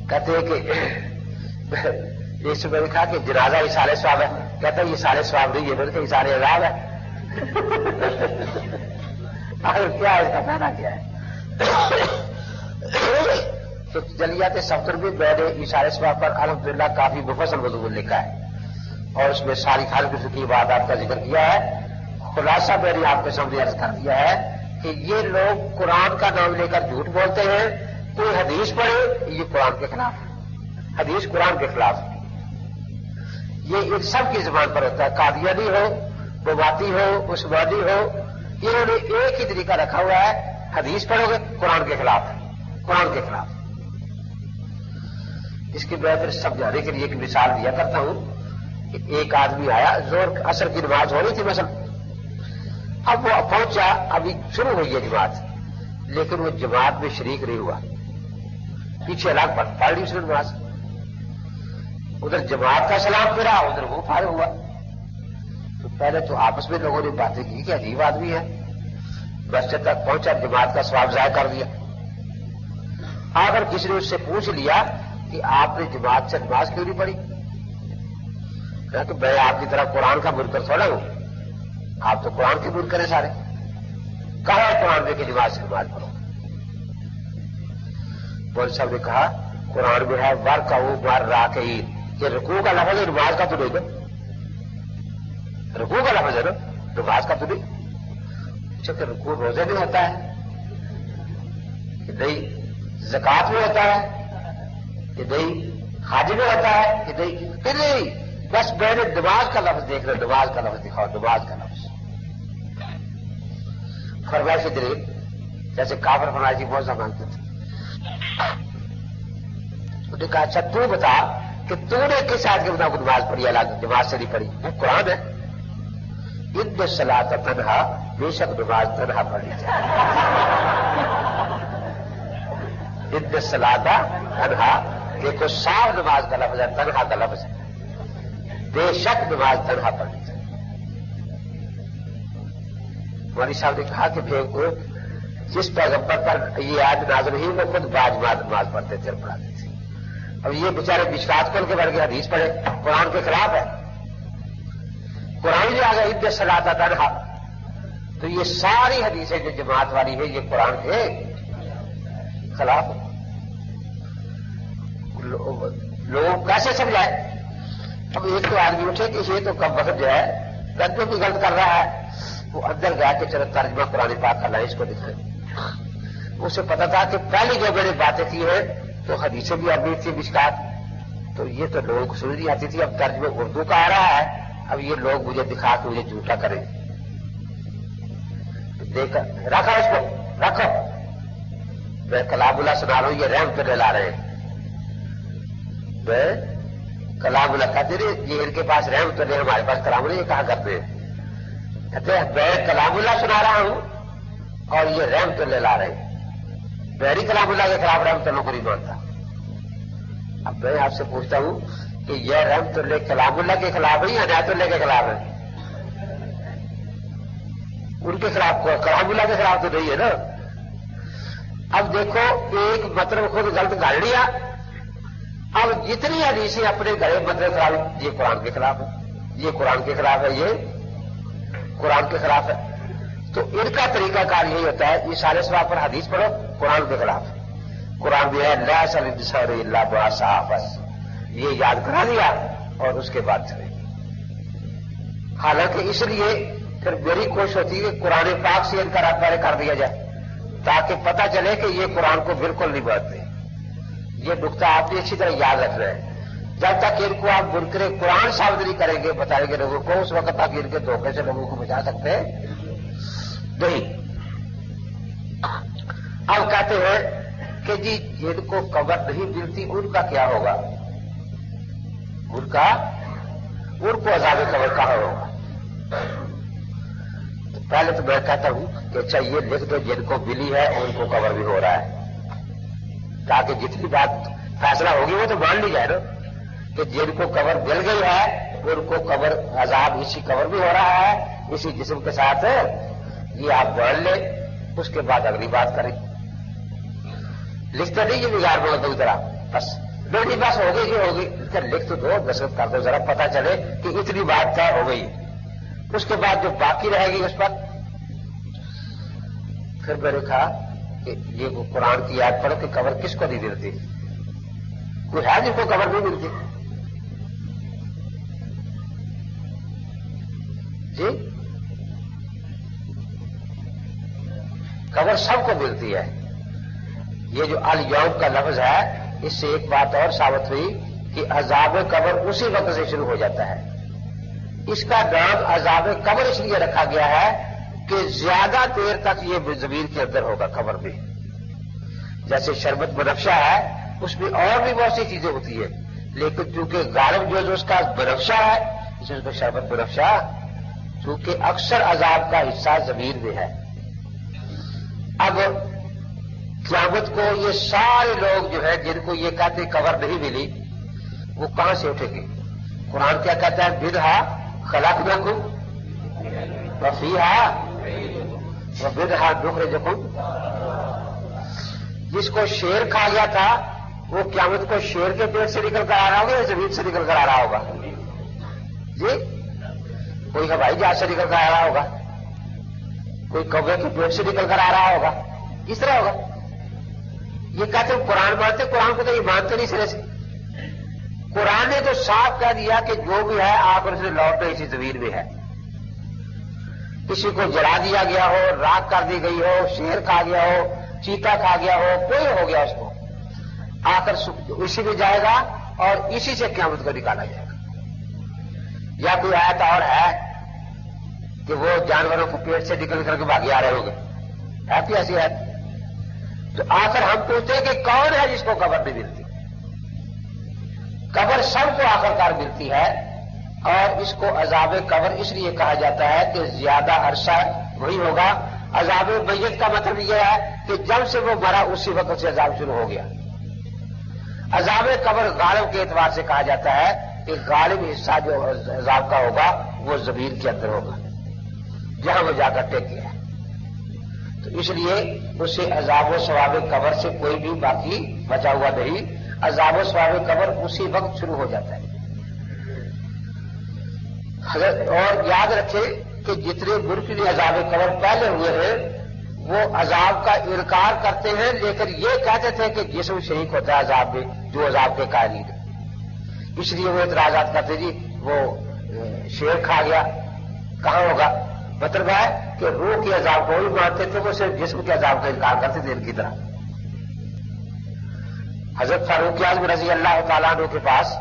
کہتے ہیں کہ اس میں لکھا کہ جنازہ ایصال ثواب ہے. کہتا ہے یہ ایصال ثواب نہیں ہے بلکہ ایصال عذاب ہے. کیا ہے اس کا فائدہ کیا ہے؟ تو جلیات صفدر بھی میں نے ایصال ثواب پر الحمدللہ کافی مفصل مضمون لکھا ہے اور اس میں ساری خالق کی فکری عبادات کا ذکر کیا ہے. خلاصہ میں نے آپ کے سامنے عرض کر دیا ہے کہ یہ لوگ قرآن کا نام لے کر جھوٹ بولتے ہیں. کوئی حدیث پڑھے یہ قرآن کے خلاف ہے، حدیث قرآن کے خلاف ہے. یہ ان سب کی زبان پر ہوتا ہے، قادیانی ہو، بواتی ہو، عثمانی ہو، انہوں نے ایک ہی طریقہ رکھا ہوا ہے، حدیث پڑھو گے قرآن کے خلاف، قرآن کے خلاف. اس کی میں پھر سمجھانے کے لیے ایک مثال دیا کرتا ہوں کہ ایک آدمی آیا، زور عصر کی نماز ہو رہی تھی مثلا، اب وہ پہنچا، ابھی شروع ہوئی ہے جماعت، لیکن وہ جماعت میں شریک نہیں ہوا، پیچھے الگ پڑھ لی اس نے نماز، ادھر جماعت کا سلام پھرا، ادھر وہ فارغ ہوا۔ تو پہلے تو آپس میں لوگوں نے باتیں کی کہ عجیب آدمی ہے، مسجد تک پہنچا، جماعت کا ثواب ضائع کر دیا۔ اگر کسی نے اس سے پوچھ لیا کہ آپ نے جماعت سے نماز کیوں نہیں پڑھی، کہ میں آپ کی طرح قرآن کا منکر تھوڑا ہوں، آپ تو قرآن کے منکر ہیں سارے، کہا قرآن میں کہ جماعت سے نماز پڑھو۔ مولوی صاحب نے کہا قرآن میں ہے وَرْكَعُوا مَعَ الرَّاكِعِينَ، یہ رکوع کا لفظ ہے، نماز کا تو نہیں نا، رکوع کا لفظ ہے نا، نماز کا تو نہیں۔ اچھا کہ رکوع روزے میں ہوتا ہے کہ نہیں، زکات میں ہوتا ہے کہ نہیں، حج میں ہوتا ہے کہ نہیں، کہ نہیں، بس میں نے نماز کا لفظ دیکھ رہا، نماز کا لفظ دکھاؤ، نماز کا لفظ۔ فرمایا سے دلیل جیسے کافر فرمایا جی موزہ مانگتے تھے، انہوں نے کہا اچھا تو بتا کہ تو نے کس آیت کے مطابق نماز پڑھی، الگ نماز سے نہیں پڑھی؟ وہ قرآن ہے، ان الصلاۃ تنہا، بے شک نماز تنہا پڑھی جائے، ان الصلاۃ تنہا، دیکھو صاف نماز کا لفظ ہے، تنہا کا لفظ ہے، بے شک نماز تنہا پڑھی جائے۔ مولوی صاحب نے کہا کہ جس پیغمبر پر یہ آیت نازل ہوئی وہ خود باجماعت نماز پڑھتے تھے اور پڑھاتے تھے، اب یہ بیچارے مشکات کھول کے بیٹھ کے حدیث پڑھے، قرآن کے خلاف ہے، قرآن میں آ گیا ان الصلاۃ تنہا، تو یہ ساری حدیثیں جو جماعت والی ہے یہ قرآن کے خلاف ہے۔ لوگ کیسے سمجھائے؟ اب ایک تو آدمی اٹھے کہ یہ تو کم وقت جو ہے ترجمہ بھی غلط کر رہا ہے، وہ اندر گیا کہ چلو ترجمہ قرآن پاک کا اس کو دکھائیں۔ اسے پتا تھا کہ پہلی جو میں نے باتیں کی ہیں تو حدیثیں بھی عربی تھی مشکات، تو یہ تو لوگوں کو سمجھ نہیں آتی تھی، اب ترجمہ اردو کا آ رہا ہے، اب یہ لوگ مجھے دکھا کے مجھے جھوٹا کریں، دیکھ رکھا اس کو رکھو، میں کلام اللہ سنا رہا ہوں، یہ رحم کرنے لا رہے ہیں، میں کلام اللہ کہتے رہے یہ ان کے پاس رحم تو نہیں، ہمارے پاس کلام اللہ، یہ کہاں کرتے ہیں؟ کہتے ہیں میں کلام اللہ سنا رہا ہوں اور یہ رحم تو لے لا رہے ہیں، میری کلام اللہ کے خلاف رحمت اللہ کو نہیں مانتا۔ اب میں آپ سے پوچھتا ہوں کہ یہ رحمت اللہ کلام اللہ کے خلاف ہے یا عنایت اللہ کے خلاف ہے؟ ان کے خلاف، کلام اللہ کے خلاف تو نہیں ہے نا۔ اب دیکھو ایک مطلب خود غلط گاڑ لیا، اب جتنی حدیثیں اپنے گھر مطلب خلاف، یہ قرآن کے خلاف ہے، یہ قرآن کے خلاف ہے، یہ قرآن کے خلاف ہے۔ تو ان کا طریقہ کار یہی ہوتا ہے، یہ سارے سواب پر حدیث پڑھو قرآن کے خلاف، قرآن بھی ہے لا صلی اللہ بڑا صاحب، بس یہ یاد کرا دیا اور اس کے بعد چلے۔ حالانکہ اس لیے پھر میری کوشش ہوتی ہے کہ قرآن پاک سے ان کا رابطہ کر دیا جائے تاکہ پتہ چلے کہ یہ قرآن کو بالکل نہیں مانتے۔ یہ نقطہ آپ نے اچھی طرح یاد رکھنا ہے، جب تک ان کو آپ منکر قرآن ثابت نہیں کریں گے، بتائیں گے لوگوں کو، اس وقت تک ان کے دھوکے سے لوگوں کو بچا سکتے نہیں۔ اب کہتے ہیں کہ جی جن کو قبر نہیں ملتی ان کا کیا ہوگا، ان کو عذاب قبر کہاں ہوگا؟ تو پہلے تو میں کہتا ہوں کہ اچھا یہ لکھ دو جن کو ملی ہے ان کو قبر بھی ہو رہا ہے، تاکہ جتنی بات فیصلہ ہوگی وہ تو مان لی جائے نا کہ جن کو قبر مل گئی ہے ان کو قبر عذاب اسی قبر بھی ہو رہا ہے اسی جسم کے ساتھ، یہ آپ مان لیں، اس کے بعد اگلی بات کریں۔ لکھتے نہیں یہ بگاڑ بول دو ذرا، بس نہیں بس ہو گئی جو ہوگی، لکھ تو دو، دستخط کر دو، ذرا پتہ چلے کہ اتنی بات طے ہو گئی، اس کے بعد جو باقی رہے گی اس پر پھر میں نے کہا کہ یہ قرآن کی یاد پڑھو کہ قبر کس کو نہیں ملتی، کوئی ہے جن کو قبر نہیں ملتی؟ جی قبر سب کو ملتی ہے۔ یہ جو الیوم کا لفظ ہے اس سے ایک بات اور ثابت ہوئی کہ عذاب قبر اسی وقت سے شروع ہو جاتا ہے۔ اس کا نام عذاب قبر اس لیے رکھا گیا ہے کہ زیادہ دیر تک یہ زمین کے اندر ہوگا قبر میں، جیسے شربت بنفشہ ہے اس میں اور بھی بہت سی چیزیں ہوتی ہیں، لیکن چونکہ غالب جو اس کا بنفشہ ہے، اس کو شربت بنفشہ، چونکہ اکثر عذاب کا حصہ ضمیر میں ہے۔ اب قیامت کو یہ سارے لوگ جو ہے جن کو یہ کہتے قبر نہیں ملی، وہ کہاں سے اٹھیں گے؟ قرآن کیا کہتا ہے؟ منہا خلقناکم وفیہا ومنہا نخرجکم۔ جس کو شیر کھا گیا تھا وہ قیامت کو شیر کے پیٹ سے نکل کر آ رہا ہوگا یا زمین سے نکل کر آ رہا ہوگا؟ جی، کوئی ہوائی جہاز سے نکل کر آ رہا ہوگا، کوئی کوے کے پیٹ سے نکل کر آ رہا ہوگا، کس طرح ہوگا؟ یہ کہتے ہیں قرآن مانتے، قرآن کو تو یہ مانتے نہیں سرے سے۔ قرآن نے تو صاف کہہ دیا کہ جو بھی ہے آپ اسے لوٹے اسی زمین میں ہے۔ کسی کو جلا دیا گیا ہو، راکھ کر دی گئی ہو، شیر کھا گیا ہو، چیتا کھا گیا ہو، کوئی ہو گیا اس کو، آ کر اسی میں جائے گا اور اسی سے قیامت کو نکالا جائے گا۔ یا کوئی آیت اور ہے کہ وہ جانوروں کے پیٹ سے نکل کر کے بھاگے آ رہے ہوں گے، ہے کوئی ایسی آیت؟ تو آ کر ہم پوچھتے ہیں کہ کون ہے جس کو قبر نہیں ملتی؟ قبر سب کو آخرکار ملتی ہے، اور اس کو عذاب قبر اس لیے کہا جاتا ہے کہ زیادہ عرصہ وہی ہوگا۔ عذاب میت کا مطلب یہ ہے کہ جب سے وہ مرا اسی وقت سے عذاب شروع ہو گیا۔ عذاب قبر غالب کے اعتبار سے کہا جاتا ہے کہ غالب حصہ جو عذاب کا ہوگا وہ زمین کے اندر ہوگا، جہاں وہ جا کر ٹیک گیا ہے۔ تو اس لیے اسے عذاب و ثواب قبر سے کوئی بھی باقی بچا ہوا نہیں، عذاب و ثواب قبر اسی وقت شروع ہو جاتا ہے۔ اور یاد رکھیں کہ جتنے ملک نے عذاب قبر پہلے ہوئے ہیں وہ عذاب کا انکار کرتے ہیں، لیکن یہ کہتے تھے کہ جسم شریک ہوتا ہے عذاب میں، جو عذاب کے قائلین ہیں۔ اس لیے وہ اعتراضات کرتے جی وہ شیر کھا گیا کہاں ہوگا؟ مطلب ہے کہ روح کے عذاب کو بھی مانتے تھے، وہ صرف جسم کے عذاب کا انکار کرتے تھے ان کی طرح۔ حضرت فاروق اعظم رضی اللہ تعالیٰ عنہ کے پاس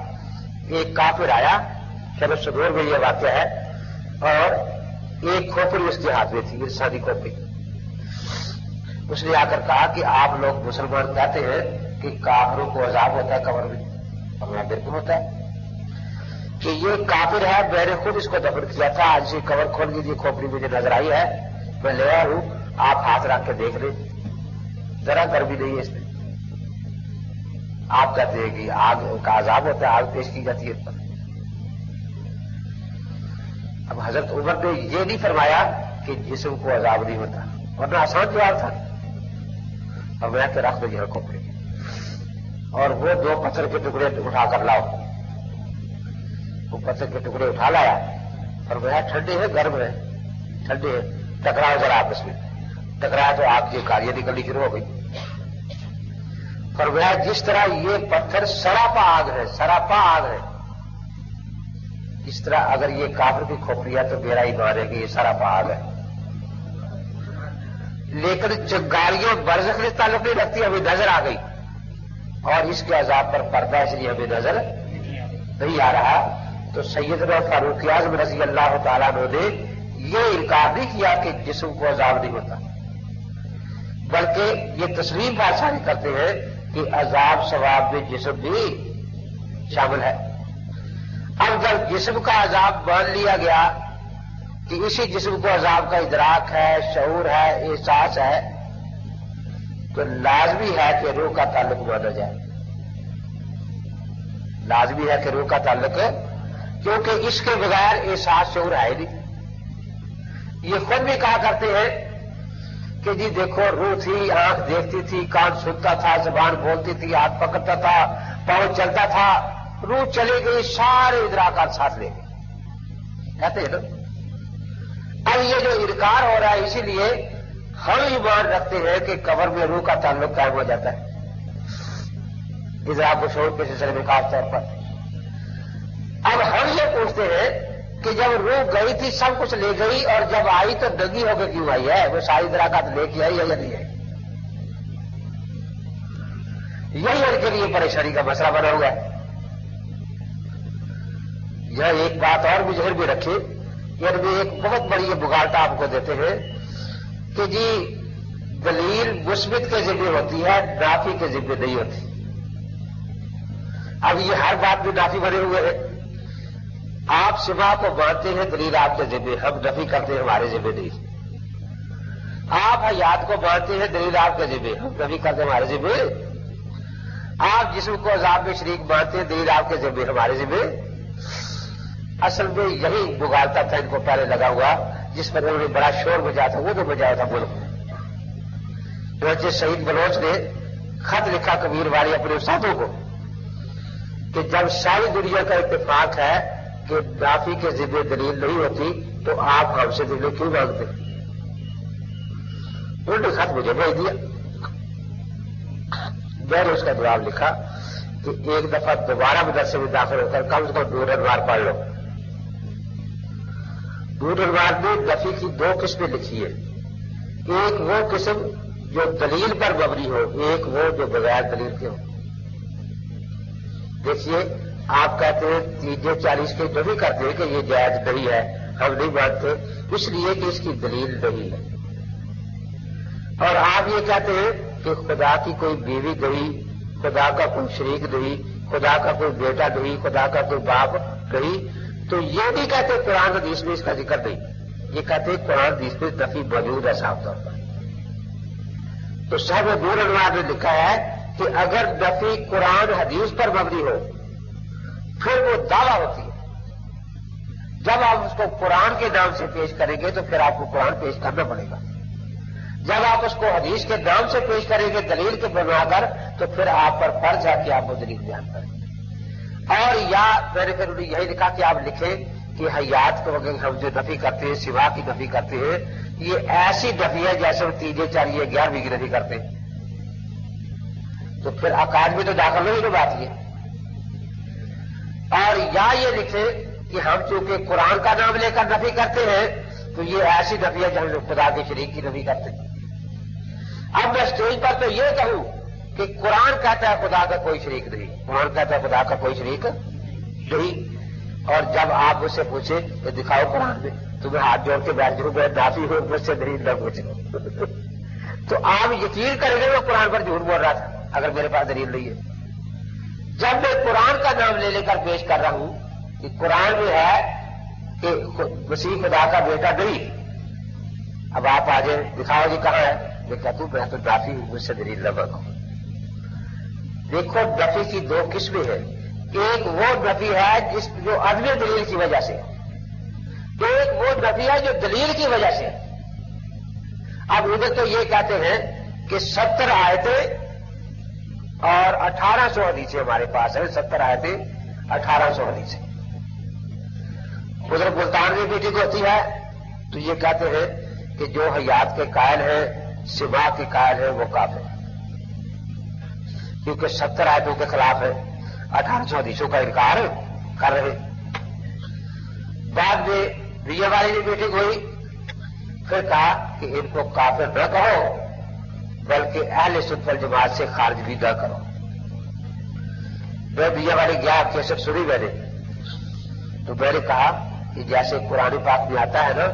ایک کافر آیا، شرف صدور میں یہ واقعہ ہے، اور ایک کھوپڑی اس کے ہاتھ میں تھی، انسانی کھوپڑی۔ اس نے آ کر کہا کہ آپ لوگ مسلمان کہتے ہیں کہ کافروں کو عذاب ہوتا ہے قبر میں، اور میں بالکل ہوتا ہے کہ یہ کافر ہے، میں نے خود اس کو دفن کیا تھا، آج سے قبر کھول لیجیے، کھوپڑی مجھے نظر آئی ہے، میں لے آیا ہوں، آپ ہاتھ رکھ کے دیکھ لیں، ذرا گرمی نہیں ہے اس میں۔ آپ کہتے ہیں کہ آگ کا عذاب ہوتا ہے، آگ پیش کی جاتی ہے اس پر۔ اب حضرت عمر نے یہ نہیں فرمایا کہ جسم کو عذاب نہیں ہوتا، ورنہ آسان جواب تھا، اور میں کہ رکھ دو یہ کھوپڑی، اور وہ دو پتھر کے ٹکڑے اٹھا کر لاؤ۔ وہ پتھر کے ٹکڑے اٹھا لایا، اور وہ ٹھنڈے ہیں گرم ہے، ٹھنڈے ہیں، ٹکراؤ ذرا آپس میں، ٹکرایا تو آگ کی کاریاں نکلنی شروع ہو گئی۔ فرمایا جس طرح یہ پتھر سراپا آگ ہے، سراپا آگ ہے، اس طرح اگر یہ کافر کی کھوپڑی ہے تو میرا ایمان ہے کہ یہ سراپا آگ ہے۔ لیکن چنگاریاں برزخ سے تعلق نہیں رکھتی، ہمیں نظر آ گئی، اور اس کے عذاب پر پردہ اس لیے ہمیں نظر نہیں آ رہا۔ تو سیدنا فاروق اعظم رضی اللہ تعالیٰ عنہ نے یہ انکار نہیں کیا کہ جسم کو عذاب نہیں ہوتا، بلکہ یہ تسلیم بادشاہ کرتے ہیں کہ عذاب ثواب میں جسم بھی شامل ہے۔ اب جب جسم کا عذاب مان لیا گیا کہ اسی جسم کو عذاب کا ادراک ہے، شعور ہے، احساس ہے، تو لازمی ہے کہ روح کا تعلق مانا جائے، لازمی ہے کہ روح کا تعلق، کیونکہ اس کے بغیر احساس شعور ہے ہی نہیں۔ یہ خود بھی کہا کرتے ہیں کہ جی دیکھو روح تھی، آنکھ دیکھتی تھی، کان سنتا تھا، زبان بولتی تھی، ہاتھ پکڑتا تھا، پاؤں چلتا تھا، روح چلی گئی، سارے ادراکات ساتھ لے گئے، کہتے ہیں نا۔ اب یہ جو انکار ہو رہا ہے، اسی لیے ہم ایمان رکھتے ہیں کہ قبر میں روح کا تعلق قائم ہو جاتا ہے، ادراک و شعور کے سلسلے میں خاص طور پر۔ اب ہم یہ پوچھتے ہیں کہ جب روح گئی تھی سب کچھ لے گئی، اور جب آئی تو ننگی ہو کے کیوں آئی ہے؟ وہ ساری ادراکات لے کے آئی ہے یا نہیں ہے؟ یہی ان کے لیے پریشانی کا مسئلہ بنا ہوا ہے۔ یہ ایک بات اور بھی ذہن میں رکھے، یہ بھی ایک بہت بڑی یہ بگاڑتا آپ کو دیتے ہیں کہ جی دلیل مثبت کے ذمہ ہوتی ہے، نافی کے ذمہ نہیں ہوتی۔ اب یہ ہر بات میں نافی بنے ہوئے ہیں. آپ سوا کو مانتے ہیں دلیل آپ کے ذمہ، ہم نفی کرتے ہیں ہمارے ذمہ نہیں. آپ حیات کو مانتے ہیں دلیل آپ کے ذمہ، ہم نفی کرتے ہیں ہمارے ذمہ. آپ جسم کو عذاب میں شریک مانتے ہیں دلیل آپ کے ذمہ، ہمارے ذمہ. اصل میں یہی مغالطہ تھا ان کو پہلے لگا ہوا، جس پر انہوں نے بڑا شور بجایا تھا، وہ تو بجایا تھا ملک میں. چنانچہ شہید بلوچ نے خط لکھا کبیر والی اپنے استادوں کو کہ جب ساری دنیا کا اتفاق ہے کہ نافی کے ذمہ دلیل نہیں ہوتی تو آپ ہم سے دلیل کیوں مانگتے؟ انہوں نے خط مجھے بھیج دیا. میں نے اس کا جواب لکھا کہ ایک دفعہ دوبارہ مدرسے میں داخل ہو کر کم سے کم نور انوار پڑھ لو. نور انوار نے نفی کی 2 قسمیں لکھی ہے. ایک وہ قسم جو دلیل پر مبنی ہو، ایک وہ جو بغیر دلیل کے ہو. دیکھیے آپ کہتے ہیں 340 کے نفی کرتے ہیں کہ یہ جائز نہیں ہے، ہم نہیں مانتے اس لیے کہ اس کی دلیل نہیں ہے. اور آپ یہ کہتے ہیں کہ خدا کی کوئی بیوی نہیں، خدا کا کوئی شریک نہیں، خدا کا کوئی بیٹا نہیں، خدا کا کوئی باپ نہیں. تو یہ نہیں کہتے قرآن حدیث میں اس کا ذکر نہیں، یہ کہتے ہیں قرآن حدیث میں نفی موجود ہے صاف طور پر. تو صاحب نور انوار نے لکھا ہے کہ اگر نفی قرآن حدیث پر مبنی ہو پھر وہ دعویٰ ہوتی ہے. جب آپ اس کو قرآن کے نام سے پیش کریں گے تو پھر آپ کو قرآن پیش کرنا پڑے گا. جب آپ اس کو حدیث کے نام سے پیش کریں گے دلیل کے بنا کر تو پھر آپ پر فرض ہے کہ آپ وہ دلیل بیان کریں. اور یا میں نے پھر انہیں یہی لکھا کہ آپ لکھیں کہ حیات کو اگر ہم جو نفی کرتے ہیں، سوا کی نفی کرتے ہیں، یہ ایسی نفی ہے جیسے ہم 3 4 11 کی نفی کرتے ہیں. تو پھر عقائد میں تو داخل ہوئی تو بات یہ. اور یا یہ لکھے کہ ہم چونکہ قرآن کا نام لے کر نفی کرتے ہیں تو یہ ایسی نفی ہے جب ہم خدا کے شریک کی نفی کرتے ہیں. اب میں اسٹیج پر تو یہ کہوں کہ قرآن کہتا ہے خدا کا کوئی شریک نہیں، قرآن کہتا ہے خدا کا کوئی شریک نہیں. اور جب آپ مجھ سے پوچھیں کہ دکھاؤ قرآن میں تو میں ہاتھ جوڑ کے بیٹھ جاؤں، میں نافی ہوں، مجھ سے دلیل نہ پوچھے تو آپ یقین کریں گے میں قرآن پر جھوٹ بول رہا تھا اگر میرے پاس دلیل نہیں ہے. جب میں قرآن کا نام لے کر پیش کر رہا ہوں کہ قرآن میں ہے کہ مسیح خدا کا بیٹا نہیں، اب آپ آ جائیں دکھاؤ جی کہاں ہے، میں کہتا ہوں میں تو نافی ہوں، مجھ سے دلیل نہ مانگو. دیکھو نفی کی 2 قسمیں ہیں. ایک وہ نفی ہے جس جو عدم دلیل کی وجہ سے، ایک وہ نفی ہے جو دلیل کی وجہ سے. اب ادھر تو یہ کہتے ہیں کہ 70 آیتیں اور 1800 حدیثیں ہمارے پاس ہیں، 70 آیتیں 1800 حدیثیں. ادھر ملتان میں میٹنگ ہوتی ہے تو یہ کہتے ہیں کہ جو حیات کے قائل ہیں، سوا کے قائل ہیں، وہ کافر ہیں کیونکہ 70 آیتوں کے خلاف ہے، 1800 حدیثوں کا انکار کر رہے. بعد میں ریہ والی بھی میٹنگ ہوئی، پھر کہا کہ ان کو کافر نہ کہو بلکہ اہل سنت والجماعت سے خارج بھی نہ کرو. میں ریہ والی گیا، کیسٹ سنی میں نے، تو میں نے کہا کہ جیسے قرآن پاک میں آتا ہے نا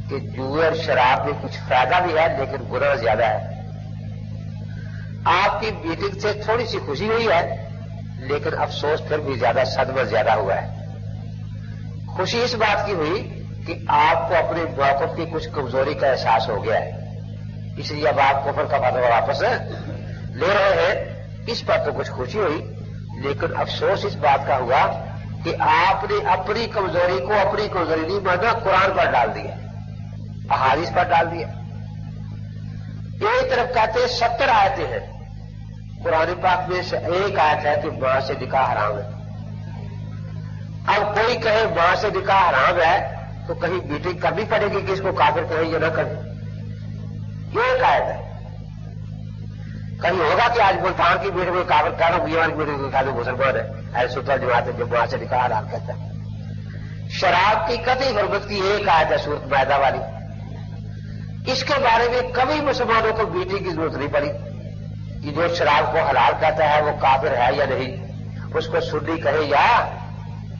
کہ جوئے اور شراب میں کچھ فائدہ بھی ہے لیکن گناہ زیادہ ہے. آپ کی میٹنگ سے تھوڑی سی خوشی ہوئی ہے لیکن افسوس پھر بھی زیادہ، صدمہ زیادہ ہوا ہے. خوشی اس بات کی ہوئی کہ آپ کو اپنے موقف کی کچھ کمزوری کا احساس ہو گیا ہے، اس لیے اب آپ کفر کا فتویٰ واپس لے رہے ہیں. اس پر تو کچھ خوشی ہوئی لیکن افسوس اس بات کا ہوا کہ آپ نے اپنی کمزوری کو اپنی کمزوری نہیں مانا، قرآن پر ڈال دیا، احادیث پر ڈال دیا. ایک طرف کہتے ہیں 70 آیتیں ہیں، قرآن پاک میں سے ایک آیت ہے کہ ماں سے نکاح حرام ہے. اب کوئی کہے ماں سے نکاح حرام ہے تو کہیں میٹنگ کرنی پڑے گی کہ اس کو کافر کہیں یا نہ کریں. ایک آیت ہے، کہیں ہوگا کہ آج ملتان کی میٹنگ میں کافر کہہ رہا ہوں، یہ والی میٹنگ میں کہہ مسلمان ہے، اہل سنت والجماعت ہے جو ماں سے نکاح حرام کہتا ہے. شراب کی قطعی حرمت کی ایک آیت ہے سورۃ مائدہ والی، اس کے بارے میں کبھی مسلمانوں کو میٹنگ کی ضرورت نہیں پڑی کہ جو شراب کو حلال کہتا ہے وہ کافر ہے یا نہیں، اس کو سنی کہے یا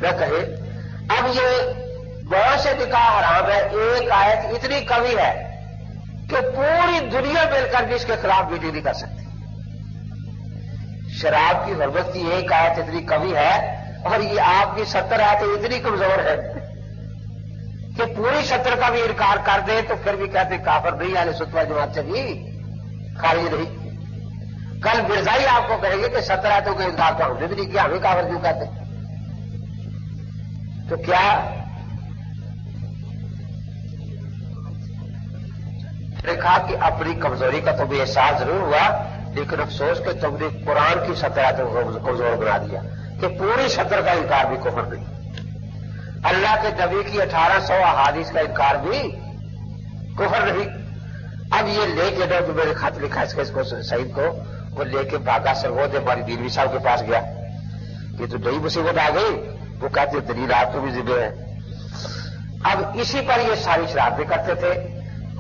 نہ کہے. اب یہ ماں سے نکاح حرام ہے، ایک آیت اتنی کمی ہے کہ پوری دنیا مل کر بھی اس کے خلاف میٹنگ نہیں کر سکتی. شراب کی حرمت کی ایک آیت اتنی کمی ہے اور یہ آپ کی 70 آیتیں اتنی کمزور ہے کہ پوری 70 کا بھی انکار کر دے تو پھر بھی کہتے کافر نہیں، اہل سنت والجماعت سے بھی خارج نہیں۔ کل مرزائی آپ کو کہیں گے کہ 70 آیتوں کا انکار تو ہم نے بھی نہیں کیا، ہمیں کافر کیوں کہتے؟ تو کیا دیکھا کہ اپنی کمزوری کا تمہیں احساس ضرور ہوا، لیکن افسوس کہ تم نے قرآن کی 70 آیتوں کو کمزور بنا دیا کہ پوری 70 کا انکار بھی کفر نہیں، اللہ کے نبی کی 1800 احادیث کا انکار بھی کفر نہیں۔ اب یہ لے کے جو میرے خط لکھا اس کو سعید کو، وہ لے کے بھاگا سرگود ہماری دلوی صاحب کے پاس گیا کہ تو نئی مصیبت آ گئی، وہ کہتے دلیل آپ کو بھی ذمہ ہے۔ اب اسی پر یہ ساری شرارتیں کرتے تھے،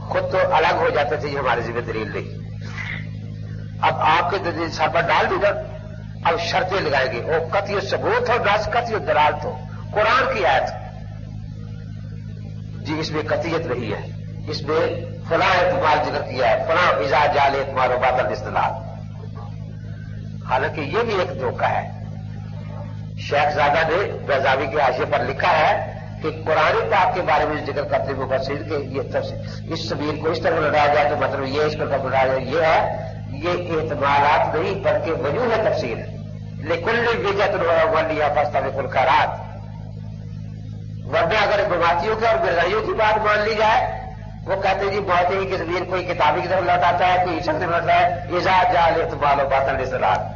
خود تو الگ ہو جاتے تھے، یہ ہمارے ذمہ دلیل نہیں۔ اب آپ کے دلیل سر پر ڈال دی نا، اب شرطیں لگائیں گے، وہ قطعی ثبوت ہو، نس قطعی دلالت ہو، قرآن کی آیت جی اس میں قطعیت نہیں ہے، اس میں فلاں اعتماد ذکر کیا ہے، فلاں اذا جال اعتماد و باطل استدلال۔ حالانکہ یہ بھی ایک دھوکہ ہے۔ شیخ زادہ نے بیضاوی کے حاشیے پر لکھا ہے کہ قرآن پاک کے بارے میں ذکر کرتے مفسرین کے یہ تفسیر اس سبیل کو اس طرح بنایا جائے تو مطلب یہ اس پر بنایا جائے، یہ ہے یہ احتمالات نہیں بلکہ وجوہ تفسیر ہے۔ لکل وجہۃ ولیہ فاستبقوا الخیرات۔ ورنہ اگر بماتیوں کے اور مرزائیوں کی بات مان لی جائے، وہ کہتے ہیں جی بہت ہی کہ زمین کوئی کتابی کی طرف لوٹاتا ہے، کوئی عیسیٰ کی طرف لوٹاتا ہے، اذا جال اعتماد و باطل استدلال۔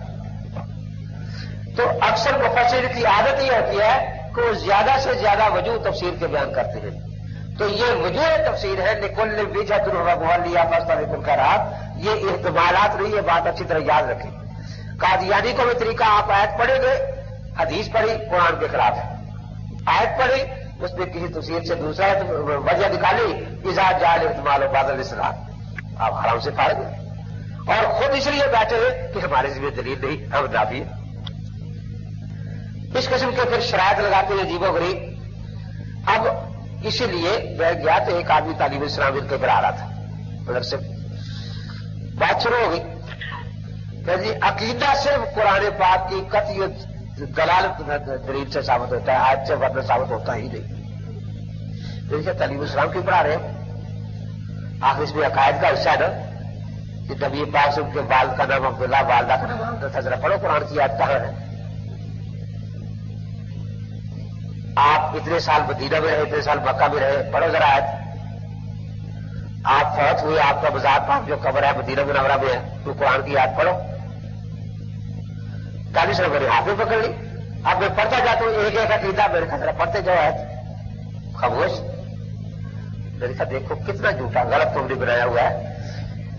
تو اکثر مفسر کی عادت یہ ہوتی ہے کہ وہ زیادہ سے زیادہ وجوہ تفسیر کے بیان کرتے ہیں، تو یہ وجوہ تفسیر ہے لکل وجہۃ ولیہ فاستبقوا الخیرات، یہ احتمالات نہیں، یہ بات اچھی طرح یاد رکھیں۔ قادیانی کو بھی طریقہ آپ آیت پڑھیں گے، حدیث پڑھی قرآن کے خلاف ہے، آیت پڑھی اس میں کسی تفسیر سے دوسرا وجہ نکالی، اذا جال اعتماد و باطل استدلال، آپ حرام سے فارغ ہیں اور خود اس لیے بیٹھے ہیں کہ ہمارے ذمہ دلیل نہیں، ہم نافی ہیں۔ اس قسم کے پھر شرائط لگاتے ہیں عجیب و غریب۔ اب اسی لیے میں گیا تو ایک آدمی تعلیم اسلام ان کے پر آ رہا تھا، مطلب سے بات شروع ہو گئی کہ جی عقیدہ صرف قرآن پاک کی قطعی دلالت دلیل سے ثابت ہوتا ہے، آیت سے ورنہ ثابت ہوتا ہی نہیں۔ تو اسے تعلیم اسلام کیوں پڑھا رہے ہیں؟ آخر اس میں عقائد کا حصہ ہے نا کہ نبی پاک سے ان کے والد کا نام عبداللہ، والدہ کا نام حضرت تھا، ذرا پڑھو قرآن کی آیت کہاں ہے؟ آپ اتنے سال مدینہ میں رہے، اتنے سال مکہ میں رہے، پڑھو ذرا آیت۔ آپ فوت ہوئے، آپ کا مزار پاک جو قبر ہے مدینہ منورہ میں ہے، تو قرآن کی آیت پڑھو۔ 40 نمبر ہاتھ میں پکڑ لی، اب میں پڑھتا جاتا ہوں ایک ایک عقیدہ، میرے خیال ذرا پڑھتے جاؤ آیت، خاموش۔ میرے خیال دیکھو کتنا جھوٹا غلط تم نے بنایا ہوا ہے۔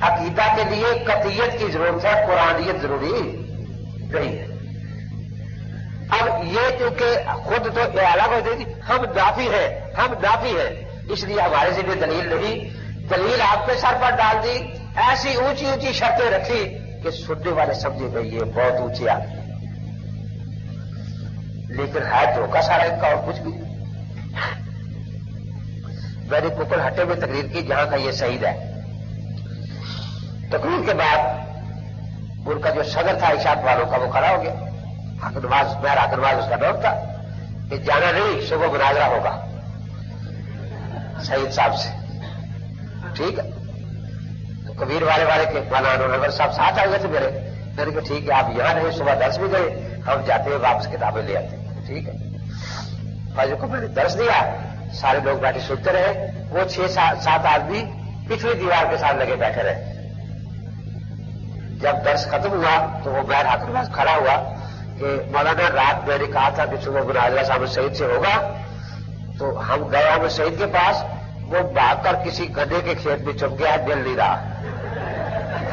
عقیدہ کے لیے قطعیت کی ضرورت ہے، قرآنیت ضروری نہیں ہے۔ اب یہ چونکہ خود تو الگ ہو جائے گی، ہم نافی ہیں، ہم نافی ہیں، اس لیے ہمارے ذمہ دلیل نہیں، دلیل آپ کے سر پر ڈال دی، ایسی اونچی اونچی شرطیں رکھی کہ سننے والے سمجھے گئے یہ بہت اونچی آدمی، لیکن ہے دھوکہ سارا ان کا اور کچھ بھی۔ میں نے ککڑ ہٹے میں تقریر کی جہاں کا یہ شہید ہے، تقریر کے بعد ان کا جو صدر تھا اشاعت والوں کا وہ کھڑا ہو گیا، حق نواز، میں حق نواز اس کا نام تھا، کہ جانا نہیں، صبح مناظرہ ہوگا سعید صاحب سے، ٹھیک ہے؟ تو کبیر والے کے مولانا انور صاحب ساتھ آ گئے تھے میرے، میں نے کہا ٹھیک ہے آپ یہاں رہے، صبح درس بھی گئے، ہم جاتے ہیں واپس کتابیں لے آتے ہیں، ٹھیک ہے؟ فاضل کو میں نے درس دیا، سارے لوگ بیٹھے سنتے رہے، وہ 6-7 آدمی پچھلی دیوار کے ساتھ لگے بیٹھے رہے۔ جب درس ختم ہوا تو وہ بہر حق نواز کھڑا ہوا کہ مولانا رات میں نے کہا تھا کہ صبح مناظرہ صاحب شہید سے ہوگا، تو ہم گئے ہم شہید کے پاس، وہ بھاگ کر کسی گدے کے کھیت میں چھپ گیا، مل نہیں رہا،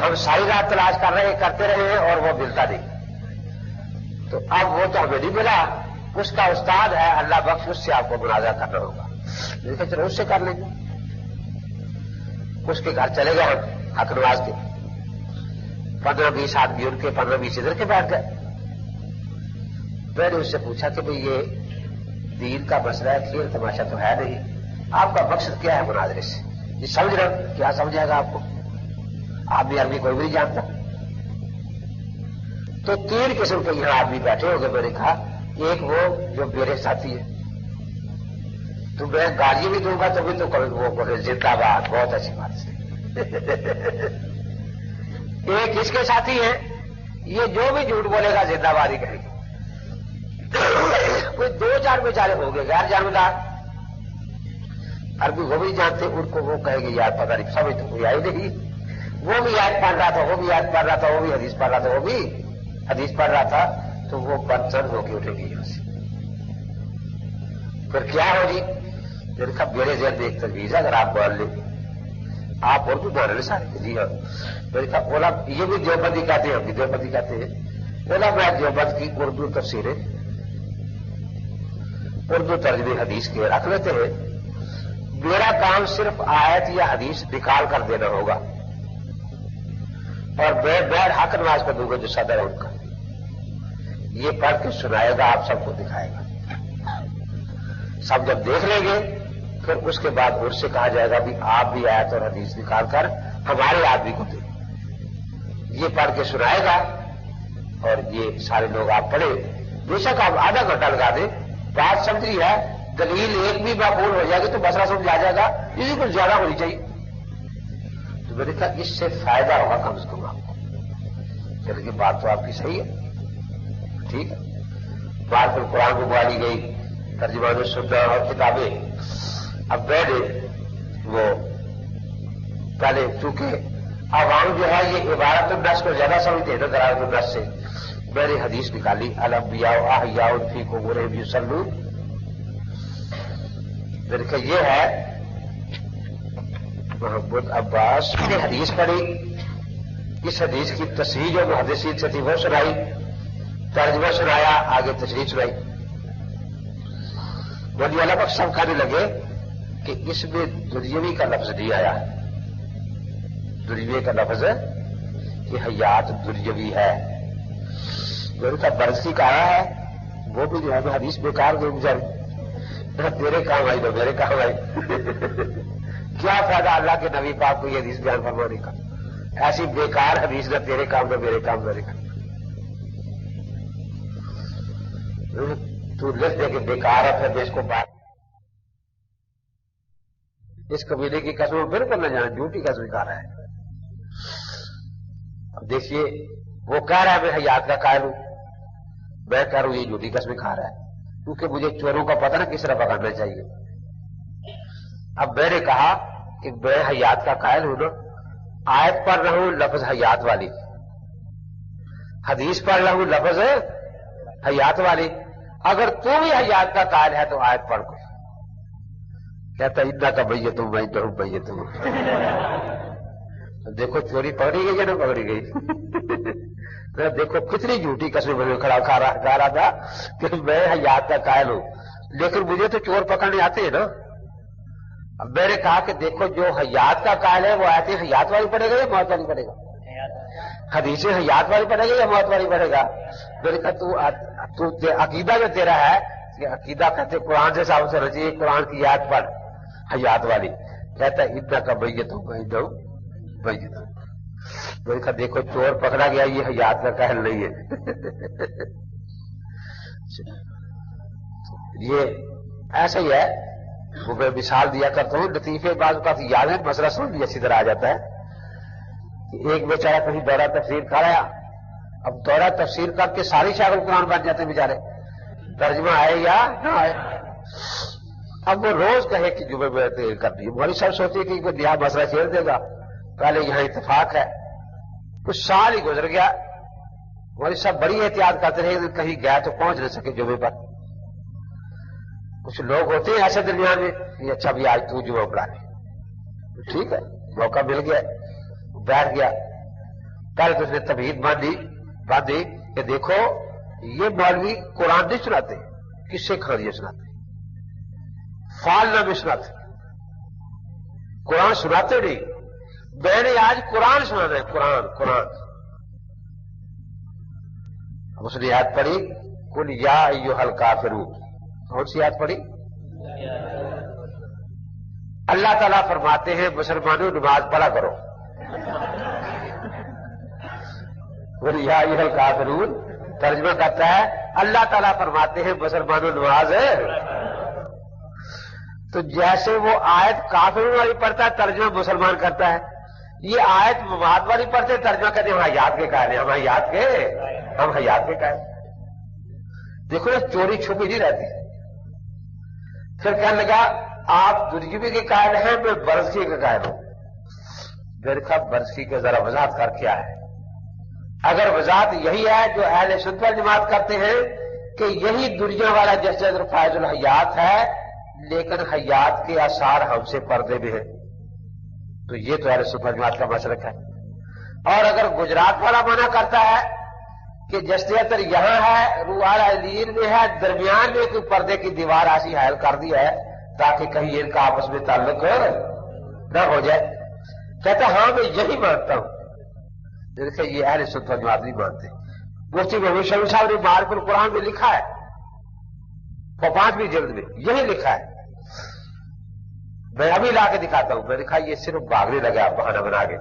ہم ساری رات تلاش کرتے رہے ہیں اور وہ ملتا نہیں، تو اب وہ تو ہمیں نہیں ملا، اس کا استاد ہے اللہ بخش، اس سے آپ کو مناظرہ کرنا ہوگا۔ دیکھیں چلو اس سے کر لیں گے، اس کے گھر چلے گئے ہم حق نواز کے، 15-20 آدمی ان کے، 15-20 ادھر کے بیٹھ گئے۔ میں نے اس سے پوچھا کہ بھئی یہ دین کا مسئلہ ہے، کھیل تماشا تو ہے نہیں، آپ کا مقصد کیا ہے مناظرے سے؟ یہ سمجھ رہے ہو؟ کیا سمجھائے گا آپ کو؟ آپ بھی عربی کوئی بھی نہیں جانتا، تو 3 قسم کے یہاں آدمی بیٹھے ہو گئے. میں نے کہا ایک وہ جو میرے ساتھی ہے، تو میں گالی بھی دوں گا تو بھی تو وہ بولے زندہ باد، بہت اچھی بات سے. ایک اس کے ساتھی ہے، یہ جو بھی جھوٹ بولے گا زندہ باد ہی کہے گی. کوئی 2-4 بیچارے ہو گئے غیر جانبدار، عربی وہ بھی جانتے، ان کو وہ کہے گی یار پتہ نہیں سمجھ تو کوئی آئی نہیں. وہ بھی یاد پڑھ رہا تھا، وہ بھی یاد پڑھ رہا تھا، وہ بھی حدیث پڑھ رہا تھا، وہ بھی حدیث پڑھ رہا تھا، تو وہ برتن ہو کے اٹھے گی یہاں سے. پھر کیا ہوگی؟ پھر کب میرے ذہن میں ایک تجویز ہے، اگر آپ بول لیں، آپ اردو بول رہے سارے. جی ہاں. میں نے کہا بولا یہ بھی دیوبندی کہتے ہیں، ہم بھی دیوبندی کہتے ہیں. بولا میں دیوبند کی اردو تفسیریں، اردو ترجمے حدیث کے رکھ لیتے ہیں. میرا کام صرف آیت یا حدیث نکال کر دینا ہوگا، اور میں بیٹھ حق نماز پڑھ دوں گا جو صدر ہے ان کا. یہ پڑھ کے سنائے گا، آپ سب کو دکھائے گا. سب جب دیکھ لیں گے پھر اس کے بعد ان سے کہا جائے گا بھی آپ بھی آیت اور حدیث نکال کر ہمارے آدمی کو دیں. یہ پڑھ کے سنائے گا اور یہ سارے لوگ آپ پڑھے. بے شک آپ آدھا گھنٹہ لگا دیں، بات سمجھی ہے، دلیل ایک بھی معقول ہو جائے گی تو مسئلہ سمجھ آ جائے گا. اسی کو زیادہ ہونی چاہیے. تو میں نے کہا اس سے فائدہ ہوگا کم سے کم آپ کو. چلے کہ بات تو آپ کی صحیح ہے، ٹھیک ہے. بات پھر قرآن کو بوالی گئی، ترجمان سننا اور کتابیں. اب بیٹھے وہ پہلے چونکہ عوام جو ہے یہ عبارت الناس کو زیادہ سمجھتے ہیں نا دلالت الناس سے. میں نے حدیث نکالی، الانبیاء احیاء فی قبورہم یصلون. میں نے کہا یہ ہے محمد عباس نے حدیث پڑھی. اس حدیث کی تصحیح جو محدثین سے تھی وہ سنائی، ترجمہ سنایا، آگے تشریح سنائی. ولی والا بخش سب کہنے لگے کہ اس میں دنیوی کا لفظ نہیں آیا. دنیوی کا لفظ یہ حیات دنیوی ہے. میں نے کہا برز کی کہا ہے، وہ بھی جو ہے نا حدیث بیکار گئی گزاری. تیرے کام آئی تو میرے کام آئی. کیا فائدہ اللہ کے نبی پاک کو یہ حدیث بیان فرمانے کا؟ ایسی بیکار حدیث نہ تیرے کام نہ میرے کام میرے کام. تو لکھ دے کہ بیکار ہے، پھر اس کو بات اس قبیلے کی قسم بالکل نہ جانا، جھوٹی قسم کھا رہا ہے. اب دیکھیے وہ کہہ رہا ہے میں حیات کا قائل ہوں، میں کہہ رہا ہوں یہ جھوٹی قسم کھا رہا ہے، کیونکہ مجھے چوروں کا پتہ نہ کس طرح پکڑنا چاہیے. اب میں نے کہا کہ میں حیات کا قائل ہوں نا، آیت پڑھ رہا ہوں لفظ حیات والی، حدیث پڑھ رہا ہوں لفظ حیات والی. اگر تو بھی حیات کا قائل ہے تو آیت پڑھ کو. کہتا اتنا کا بیت ہوں میں ڈروں بیت ہوں. دیکھو چوری پکڑی گئی یا نہ پکڑی گئی. دیکھو کتنی جھوٹی قسم میں کھڑا کھا رہا تھا کہ میں حیات کا قائل ہوں، لیکن مجھے تو چور پکڑنے آتے ہیں نا. اب میں نے کہا کہ دیکھو جو حیات کا قائل ہے وہ آیت حیات والی پڑھے گا یا موت والی پڑھے گا؟ حدیث حیات والی پڑھے گا یا موت والی پڑھے گا؟ میں نے کہا تو عقیدہ جو تیرا ہے کہ عقیدہ کہتے قرآن سے ثابت ہونا چاہیے، قرآن کی آیت پڑھ حیات والی. کہتا ہے اتنا کا بیت ہوں میں ڈروں بیت ہوں. میں نے کہا دیکھو چور پکڑا گیا، یہ حیات کا قائل نہیں ہے. یہ ایسا ہی ہے. وہ میں مثال دیا کرتا ہوں، لطیفے بعض اوقات یاد ہے، مسئلہ سمجھ بھی اچھی طرح آ جاتا ہے. کہ ایک بیچارہ کہیں دورہ تفسیر کر رہا، اب دورہ تفسیر کر کے ساری شاعر القرآن بن جاتے ہیں بیچارے، ترجمہ آئے یا نہ آئے. اب وہ روز کہے کہ جمعے میں کر دی، ہماری سب سوچتی ہے کہ کوئی نیا مسئلہ چھیڑ دے گا. پہلے یہاں اتفاق ہے، کچھ سال ہی گزر گیا، ہماری سب بڑی احتیاط کرتے رہے کہ کہیں گیا تو پہنچ نہ سکے جمعے پر. کچھ لوگ ہوتے ہیں ایسے دنیا میں کہ اچھا بھی آج تو جمعہ پڑھا لے، ٹھیک ہے موقع مل گیا، بیٹھ گیا. پہلے تو اس نے تمہید باندھی کہ دیکھو یہ مولوی قرآن نہیں سناتے، کس سے کہانیاں سناتے، فال نہ بھی سناتے، قرآن سناتے نہیں. میں نے آج قرآن سنانا ہے، قرآن. اب اس نے آیت پڑھی قل یا ایھا الکافرون. کون سی آیت پڑھی؟ اللہ تعالیٰ فرماتے ہیں مسلمانوں نماز پڑھا کرو. قل یا ایھا الکافرون ترجمہ کرتا ہے اللہ تعالیٰ فرماتے ہیں مسلمانوں نماز ہے. تو جیسے وہ آیت کافروں والی پڑھتا ہے ترجمہ مسلمان کرتا ہے، یہ آیت مماد والی پڑھتے ترجمہ کرتے ہیں ہم حیات کے قائل ہیں، ہم حیات کے قائل. دیکھو نا چوری چھپی نہیں رہتی. پھر کہنے لگا آپ دنیوی کے قائل ہیں، میں برزخی کا قائل ہوں. میرے کہا برزخی کے ذرا وضاحت کر کیا ہے. اگر وضاحت یہی ہے جو اہل سنت والجماعت کرتے ہیں کہ یہی دنیا والا جیسے فائز الحیات ہے لیکن حیات کے آثار ہم سے پردے میں ہیں، تو یہ تو اہل سنت والجماعت کا مسلک ہے. اور اگر گجرات والا منع کرتا ہے کہ جسدیتر یہاں ہے روح العلین میں ہے، درمیان میں کوئی پردے کی دیوار ایسی حائل کر دی ہے تاکہ کہیں ان کا آپس میں تعلق نہ ہو جائے. کہتا ہاں میں یہی مانتا ہوں. دیکھیں یہ اہل سنت والجماعت نہیں مانتے. مفتی محمد شفیع صاحب نے معارف القرآن میں لکھا ہے 5ویں جلد میں یہی لکھا ہے. میں ابھی لا کے دکھاتا ہوں. میں نے کہا یہ صرف بھاگنے لگا بہانہ بنا کے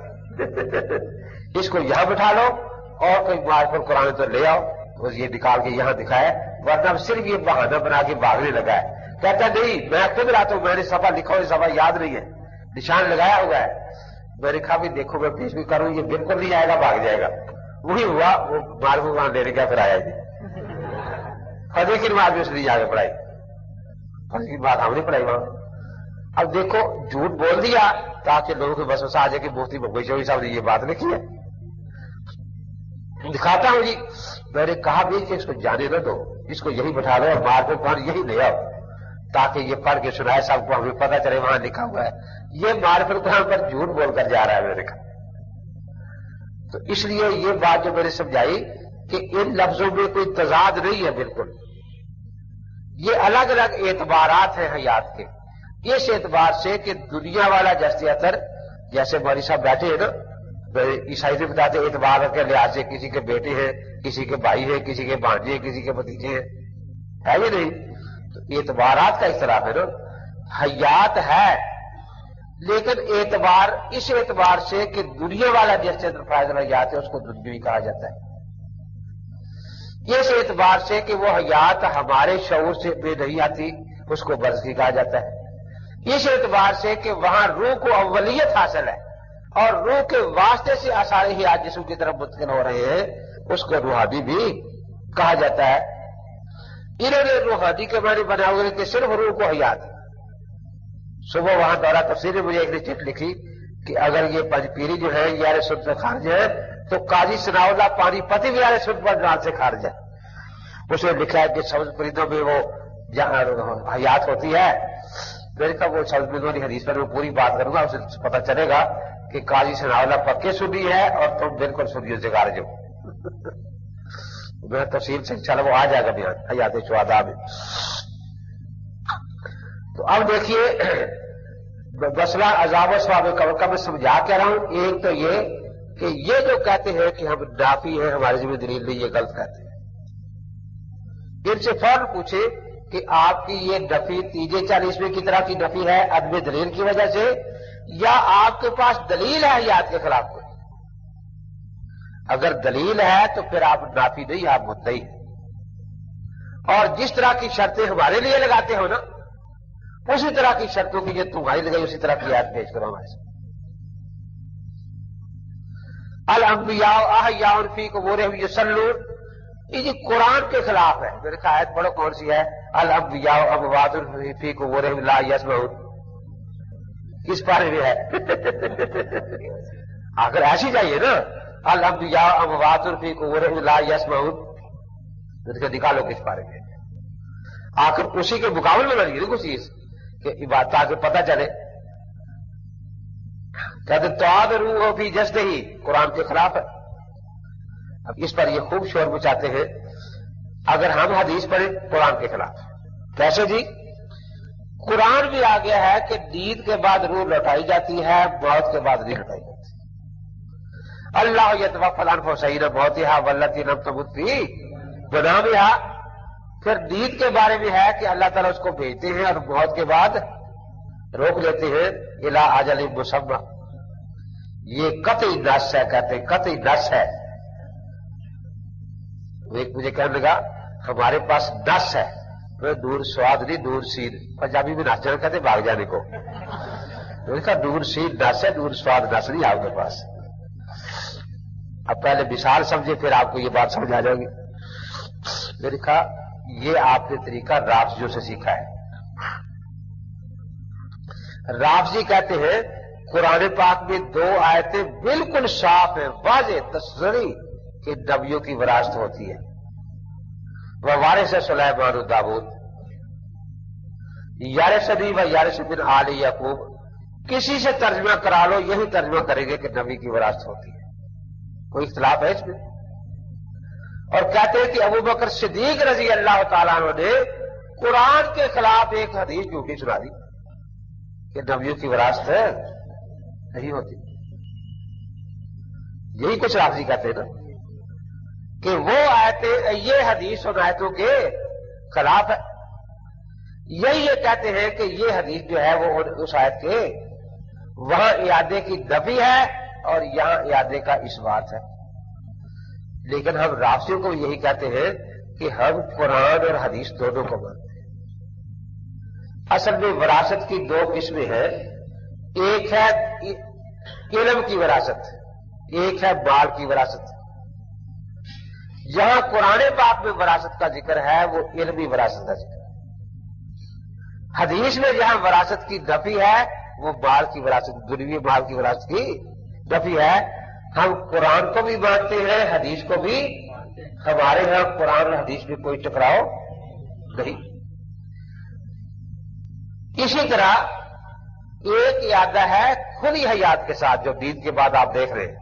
اس کو یہاں بٹھا لو اور کوئی معارف القرآن تو لے آؤ بس یہ نکال کے یہاں دکھایا، ورنہ صرف یہ بہانہ بنا کے بھاگنے لگا ہے. کہتا نہیں میں خود لاتا ہوں، میں نے صفحہ لکھا ہو صفحہ یاد نہیں ہے، نشان لگایا ہوا ہے. میں نے کہا بھی دیکھو میں پیش بھی کروں یہ بالکل نہیں آئے گا، بھاگ جائے گا. وہی ہوا، وہ معارف القرآن لینے کا پھر آیا جی فجر کی نماز بھی اس نے جا کے پڑھائی. فجر کی بات ہم نے پڑھائی وہاں. اب دیکھو جھوٹ بول دیا تاکہ لوگوں کے بس آ جائے کہ مفتی محمد شفیع صاحب نے یہ بات لکھی ہے. دکھاتا ہوں جی. میں نے کہا بھی کہ اس کو جانے نہ دو، اس کو یہی بٹھا لو اور معارف القرآن یہی لے آؤ تاکہ یہ پڑھ کے سنائے صاحب کو ہمیں پتہ چلے وہاں لکھا ہوا ہے. یہ معارف القرآن پر جھوٹ بول کر جا رہا ہے. میں نے کہا تو اس لیے یہ بات جو میں نے سمجھائی کہ ان لفظوں میں کوئی تضاد نہیں ہے بالکل، یہ الگ الگ اعتبارات ہیں حیات کے. اس اعتبار سے کہ دنیا والا جیسے اثر جیسے مولوی صاحب بیٹھے ہیں نا عیسائی سے بتاتے اعتبار کے لحاظ سے کسی کے بیٹے ہیں، کسی کے بھائی ہیں، کسی کے بھانجے ہیں، کسی کے بھتیجے ہیں، ہے یہ نہیں؟ تو اعتبارات کا اختلاف ہے نا. حیات ہے لیکن اعتبار اس اعتبار سے کہ دنیا والا جیسے فائز الحیات ہے اس کو دنیوی کہا جاتا ہے. اس اعتبار سے کہ وہ حیات ہمارے شعور سے میں نہیں آتی اس کو برزخی کہا جاتا ہے. اس اعتبار سے کہ وہاں روح کو اولیت حاصل ہے اور روح کے واسطے سے آثار حیات جسم کی طرف منتقل ہو رہے ہیں اس کو روحانی بھی کہا جاتا ہے. انہوں نے روحانی کے معنی بنا ہوئے کہ صرف روح کو حیات. صبح وہاں دورہ تفسیر نے مجھے ایک نے چٹ لکھی کہ اگر یہ پنج پیری جو ہے یہ اہل سنت سے خارج ہے تو قاضی ثناء اللہ پانی پتی بھی اہل سنت پر جان سے خارج ہے. اس نے لکھا ہے کہ سبز پرندوں میں وہ حیات ہوتی ہے. میں نے کہا وہ سبز پرندوں کی حدیث پر میں پوری بات کروں گا، اسے پتہ چلے گا کہ قاضی ثناء اللہ پکے سنی ہے اور تم بالکل سنیوں سے خارج ہو. میں تفصیل سے چلا وہ آ جائے گا بیان حیات شہداء میں. تو اب دیکھیے مسئلہ عذاب و ثواب قبر کا میں سمجھا کہہ رہا ہوں. ایک تو یہ کہ یہ جو کہتے ہیں کہ ہم نافی ہیں ہماری ذمہ دلیل نہیں، یہ غلط کہتے ہیں. ان سے فوراً پوچھے کہ آپ کی یہ نفی 340 کی طرح کی نفی ہے عدم دلیل کی وجہ سے یا آپ کے پاس دلیل ہے حیات کے خلاف کوئی؟ اگر دلیل ہے تو پھر آپ نافی نہیں، آپ مدعی ہیں. اور جس طرح کی شرطیں ہمارے لیے لگاتے ہو نا اسی طرح کی شرطوں کی جو تمہاری لگائی اسی طرح کی آیت پیش کرو ہمارے سے. الانبیاء احیاء فی قبورہم یصلون، یہ جی قرآن کے خلاف ہے. میرے کہا آیت پڑھو کون سی ہے؟ الانبیاء اموات فی قبورہم لا یسمعون. کس پارے میں ہے؟ آخر ایسی چاہیے نا الانبیاء اموات فی قبورہم لا یسمعون. نکالو کس پارے میں. آخر اسی کے مقابل میں بنی نا کچھ چیز کہ بات تاکہ پتہ چلے. کہتے تواد روح فی جسدہ ہی قرآن کے خلاف ہے. اب اس پر یہ خوب شور مچاتے ہیں اگر ہم حدیث پڑھیں قرآن کے خلاف. کیسے جی؟ قرآن بھی آ گیا ہے کہ نیند کے بعد روح لوٹائی جاتی ہے، موت کے بعد نہیں لوٹائی جاتی. اللہ یتوفی الانفس حین موتہا واللتی لم تمت فی منامہا. پھر نیند کے بارے میں ہے کہ اللہ تعالیٰ اس کو بھیجتے ہیں اور موت کے بعد روک لیتے ہیں الی اجل مسمى. یہ قطعی نص ہے، کہتے ہیں قطعی نص ہے ایک مجھے کہنے لگا ہمارے پاس نس ہے، دور سواد نہیں دور سین، پنجابی میں نس جانا کہتے بھاگ جانے کو، میں نے کہا دور سین نس ہے، دور سواد نس نہیں آپ کے پاس۔ اب پہلے مثال سمجھے پھر آپ کو یہ بات سمجھ آ جائے گی۔ میں نے کہا یہ آپ نے طریقہ رافضیوں سے سیکھا ہے۔ رافضی کہتے ہیں قرآن پاک میں 2 آیتیں بالکل صاف ہیں، واضح تصریح کہ نبیوں کی وراثت ہوتی ہے، وہ وارث سلیمان و داؤد، یارثنی و یارث من آل یعقوب، کسی سے ترجمہ کرا لو یہی ترجمہ کریں گے کہ نبی کی وراثت ہوتی ہے، کوئی اختلاف ہے اس میں؟ اور کہتے ہیں کہ ابو بکر صدیق رضی اللہ تعالیٰ عنہ نے قرآن کے خلاف ایک حدیث جھوٹی سنا دی کہ نبیوں کی وراثت نہیں ہوتی۔ یہی کچھ رافضی کہتے ہیں نا کہ وہ آیتیں یہ حدیث ان آیتوں کے خلاف ہے، یہی یہ کہتے ہیں کہ یہ حدیث جو ہے وہ اس آیت کے وہاں اعادے کی نفی ہے اور یہاں اعادے کا اثبات ہے۔ لیکن ہم رافضیوں کو یہی کہتے ہیں کہ ہم قرآن اور حدیث دونوں کو مانتے ہیں۔ اصل میں وراثت کی 2 قسمیں ہیں، ایک ہے علم کی وراثت، ایک ہے مال کی وراثت۔ جہاں قرآن پاک میں وراثت کا ذکر ہے وہ علمی وراثت کا ذکر ہے، حدیث میں جہاں وراثت کی نفی ہے وہ مال کی وراثت، دنیوی مال کی وراثت کی نفی ہے۔ ہم قرآن کو بھی مانتے ہیں، حدیث کو بھی، ہمارے ہاں قرآن اور حدیث میں کوئی ٹکراؤ نہیں۔ اسی طرح ایک اعادہ ہے کھلی حیات کے ساتھ، جو دین کے بعد آپ دیکھ رہے ہیں،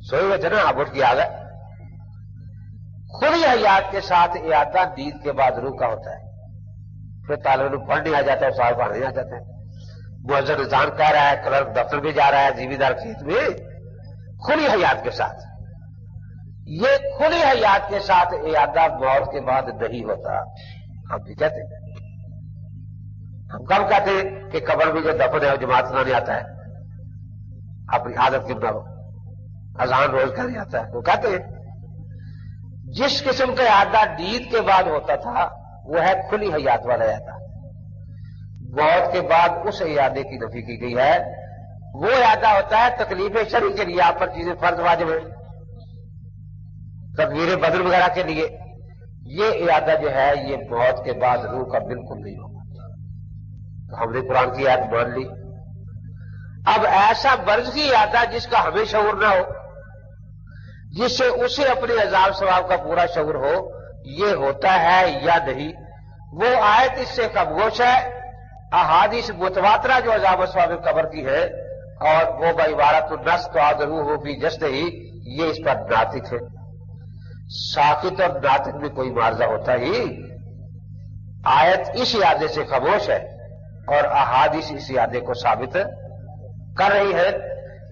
سوئے ہوئے تھے نا آپ اٹھ کے آ گئے، کھلی حیات کے ساتھ اعادہ دین کے بعد روح کا ہوتا ہے، پھر طالب علم پڑھنے آ جاتا ہے، صاحب پڑھنے آ جاتے ہیں، مؤذن اذان کہہ رہا ہے، کلرک دفتر میں جا رہا ہے، زمیندار کھیت میں، کھلی حیات کے ساتھ۔ یہ کھلی حیات کے ساتھ اعادہ موت کے بعد نہیں ہوتا، ہم بھی کہتے ہیں۔ ہم کب کہتے ہیں کہ قبر میں جو دفن ہے وہ جماعت سنانے آتا ہے، اپنی عادت کے مطابق اذان روز کرنے آتا ہے، وہ کہتے ہیں جس قسم کا اعادہ دید کے بعد ہوتا تھا وہ ہے کھلی حیات والا اعادہ، موت کے بعد اس اعادے کی نفی کی گئی ہے۔ وہ اعادہ ہوتا ہے تکلیف شرعی کے لیے، آپ پر چیزیں فرض واجب ہیں، تدبیر بدل وغیرہ کے لیے، یہ اعادہ جو ہے یہ موت کے بعد روح کا بالکل نہیں ہوگا۔ تو ہم نے قرآن کی آیت مان لی۔ اب ایسا برزخی اعادہ جس کا ہمیں شعور نہ ہو، جس سے اسے اپنے عذاب ثواب کا پورا شعور ہو، یہ ہوتا ہے یا نہیں؟ وہ آیت اس سے خاموش ہے۔ احادیث متواترہ جو عذاب و ثواب قبر کی ہے اور وہ بعبارت النص تعذرو ہو بھی جسد ہی، یہ اس پر ناطق ہے۔ ساکت اور ناطق میں کوئی معارضہ ہوتا ہی؟ آیت اس اعادے سے خاموش ہے اور احادیث اس اعادے کو ثابت کر رہی ہے،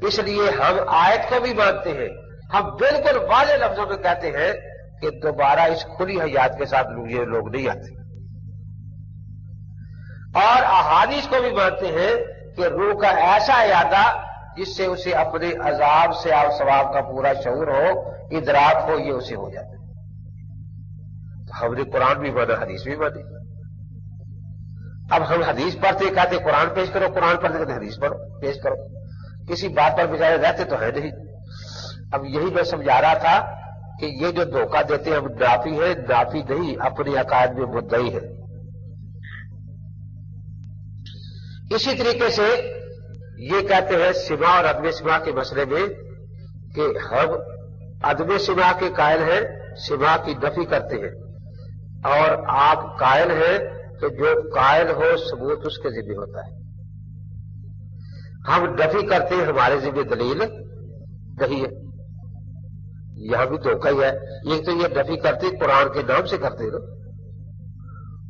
اس لیے ہم آیت کو بھی مانتے ہیں۔ ہم بالکل واضح لفظوں میں کہتے ہیں کہ دوبارہ اس کھلی حیات کے ساتھ یہ لوگ نہیں آتے، اور احادیث کو بھی مانتے ہیں کہ روح کا ایسا اعادہ جس سے اسے اپنے عذاب سے اور ثواب کا پورا شعور ہو، ادراک ہو، یہ اسے ہو جاتا ہے۔ تو ہم نے قرآن بھی مانا، حدیث بھی مانی۔ اب ہم حدیث پڑھتے کہتے قرآن پیش کرو، قرآن پڑھتے کہتے حدیث پڑھو پیش کرو، کسی بات پر بیچارے رہتے تو ہے نہیں۔ اب یہی میں سمجھا رہا تھا کہ یہ جو دھوکہ دیتے ہیں ہم نافی ہے، نافی نہیں، اپنے عقائد میں مدعی ہے۔ اسی طریقے سے یہ کہتے ہیں سما اور عدم سما کے مسئلے میں کہ ہم عدم سما کے قائل ہیں، سما کی نفی کرتے ہیں، اور آپ قائل ہیں کہ جو قائل ہو ثبوت اس کے ذمہ ہوتا ہے۔ ہم نفی کرتے ہیں، ہمارے ذمہ دلیل نہیں ہے۔ یہاں بھی دھوکہ ہی ہے، ایک تو یہ نفی کرتے قرآن کے نام سے کرتے ہیں نا،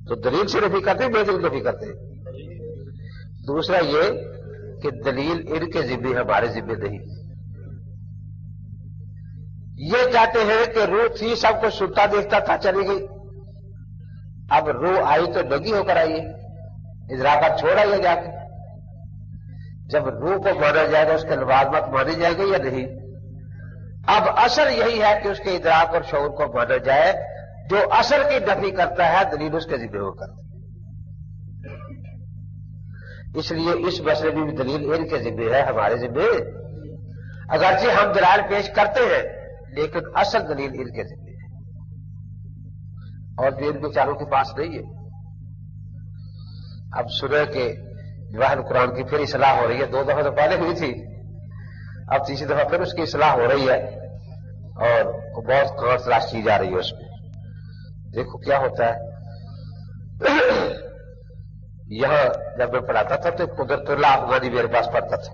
تو دلیل سے نفی کرتے ہیں، بے دلیل نفی کرتے ہیں۔ دوسرا یہ کہ دلیل ان کے ذمہ، ہمارے ذمہ نہیں۔ یہ کہتے ہیں کہ روح تھی، سب کو سنتا دیکھتا تھا، چلی گئی، اب روح آئی تو ننگی ہو کر آئی ہے، ادراکات چھوڑ آئی ہے جا کے۔ جب روح کو مانا جائے گا اس کے لوازمات مانی جائے گی یا نہیں؟ اب اصل یہی ہے کہ اس کے ادراک اور شعور کو مانا جائے. جو اصل کی نفی کرتا ہے دلیل اس کے ذمہ ہو کرتا ہے. اس لیے اس مسئلے میں بھی دلیل ان کے ذمہ ہے، ہمارے ذمہ. اگرچہ ہم دلائل پیش کرتے ہیں لیکن اصل دلیل ان کے ذمہ ہے، اور جو ان بیچاروں کے پاس نہیں ہے. اب سنے کہ جواہر قرآن کی پھر اصلاح ہو رہی ہے. 2 دفعہ تو پہلے ہوئی تھی، اب تیسری دفعہ پھر اس کی اصلاح ہو رہی ہے اور بہت کانٹ تلاش کی جا رہی ہے اس میں. دیکھو کیا ہوتا ہے. یہاں جب میں پڑھاتا تھا تو قدرت اللہ افغانی میرے پاس پڑھتا تھا.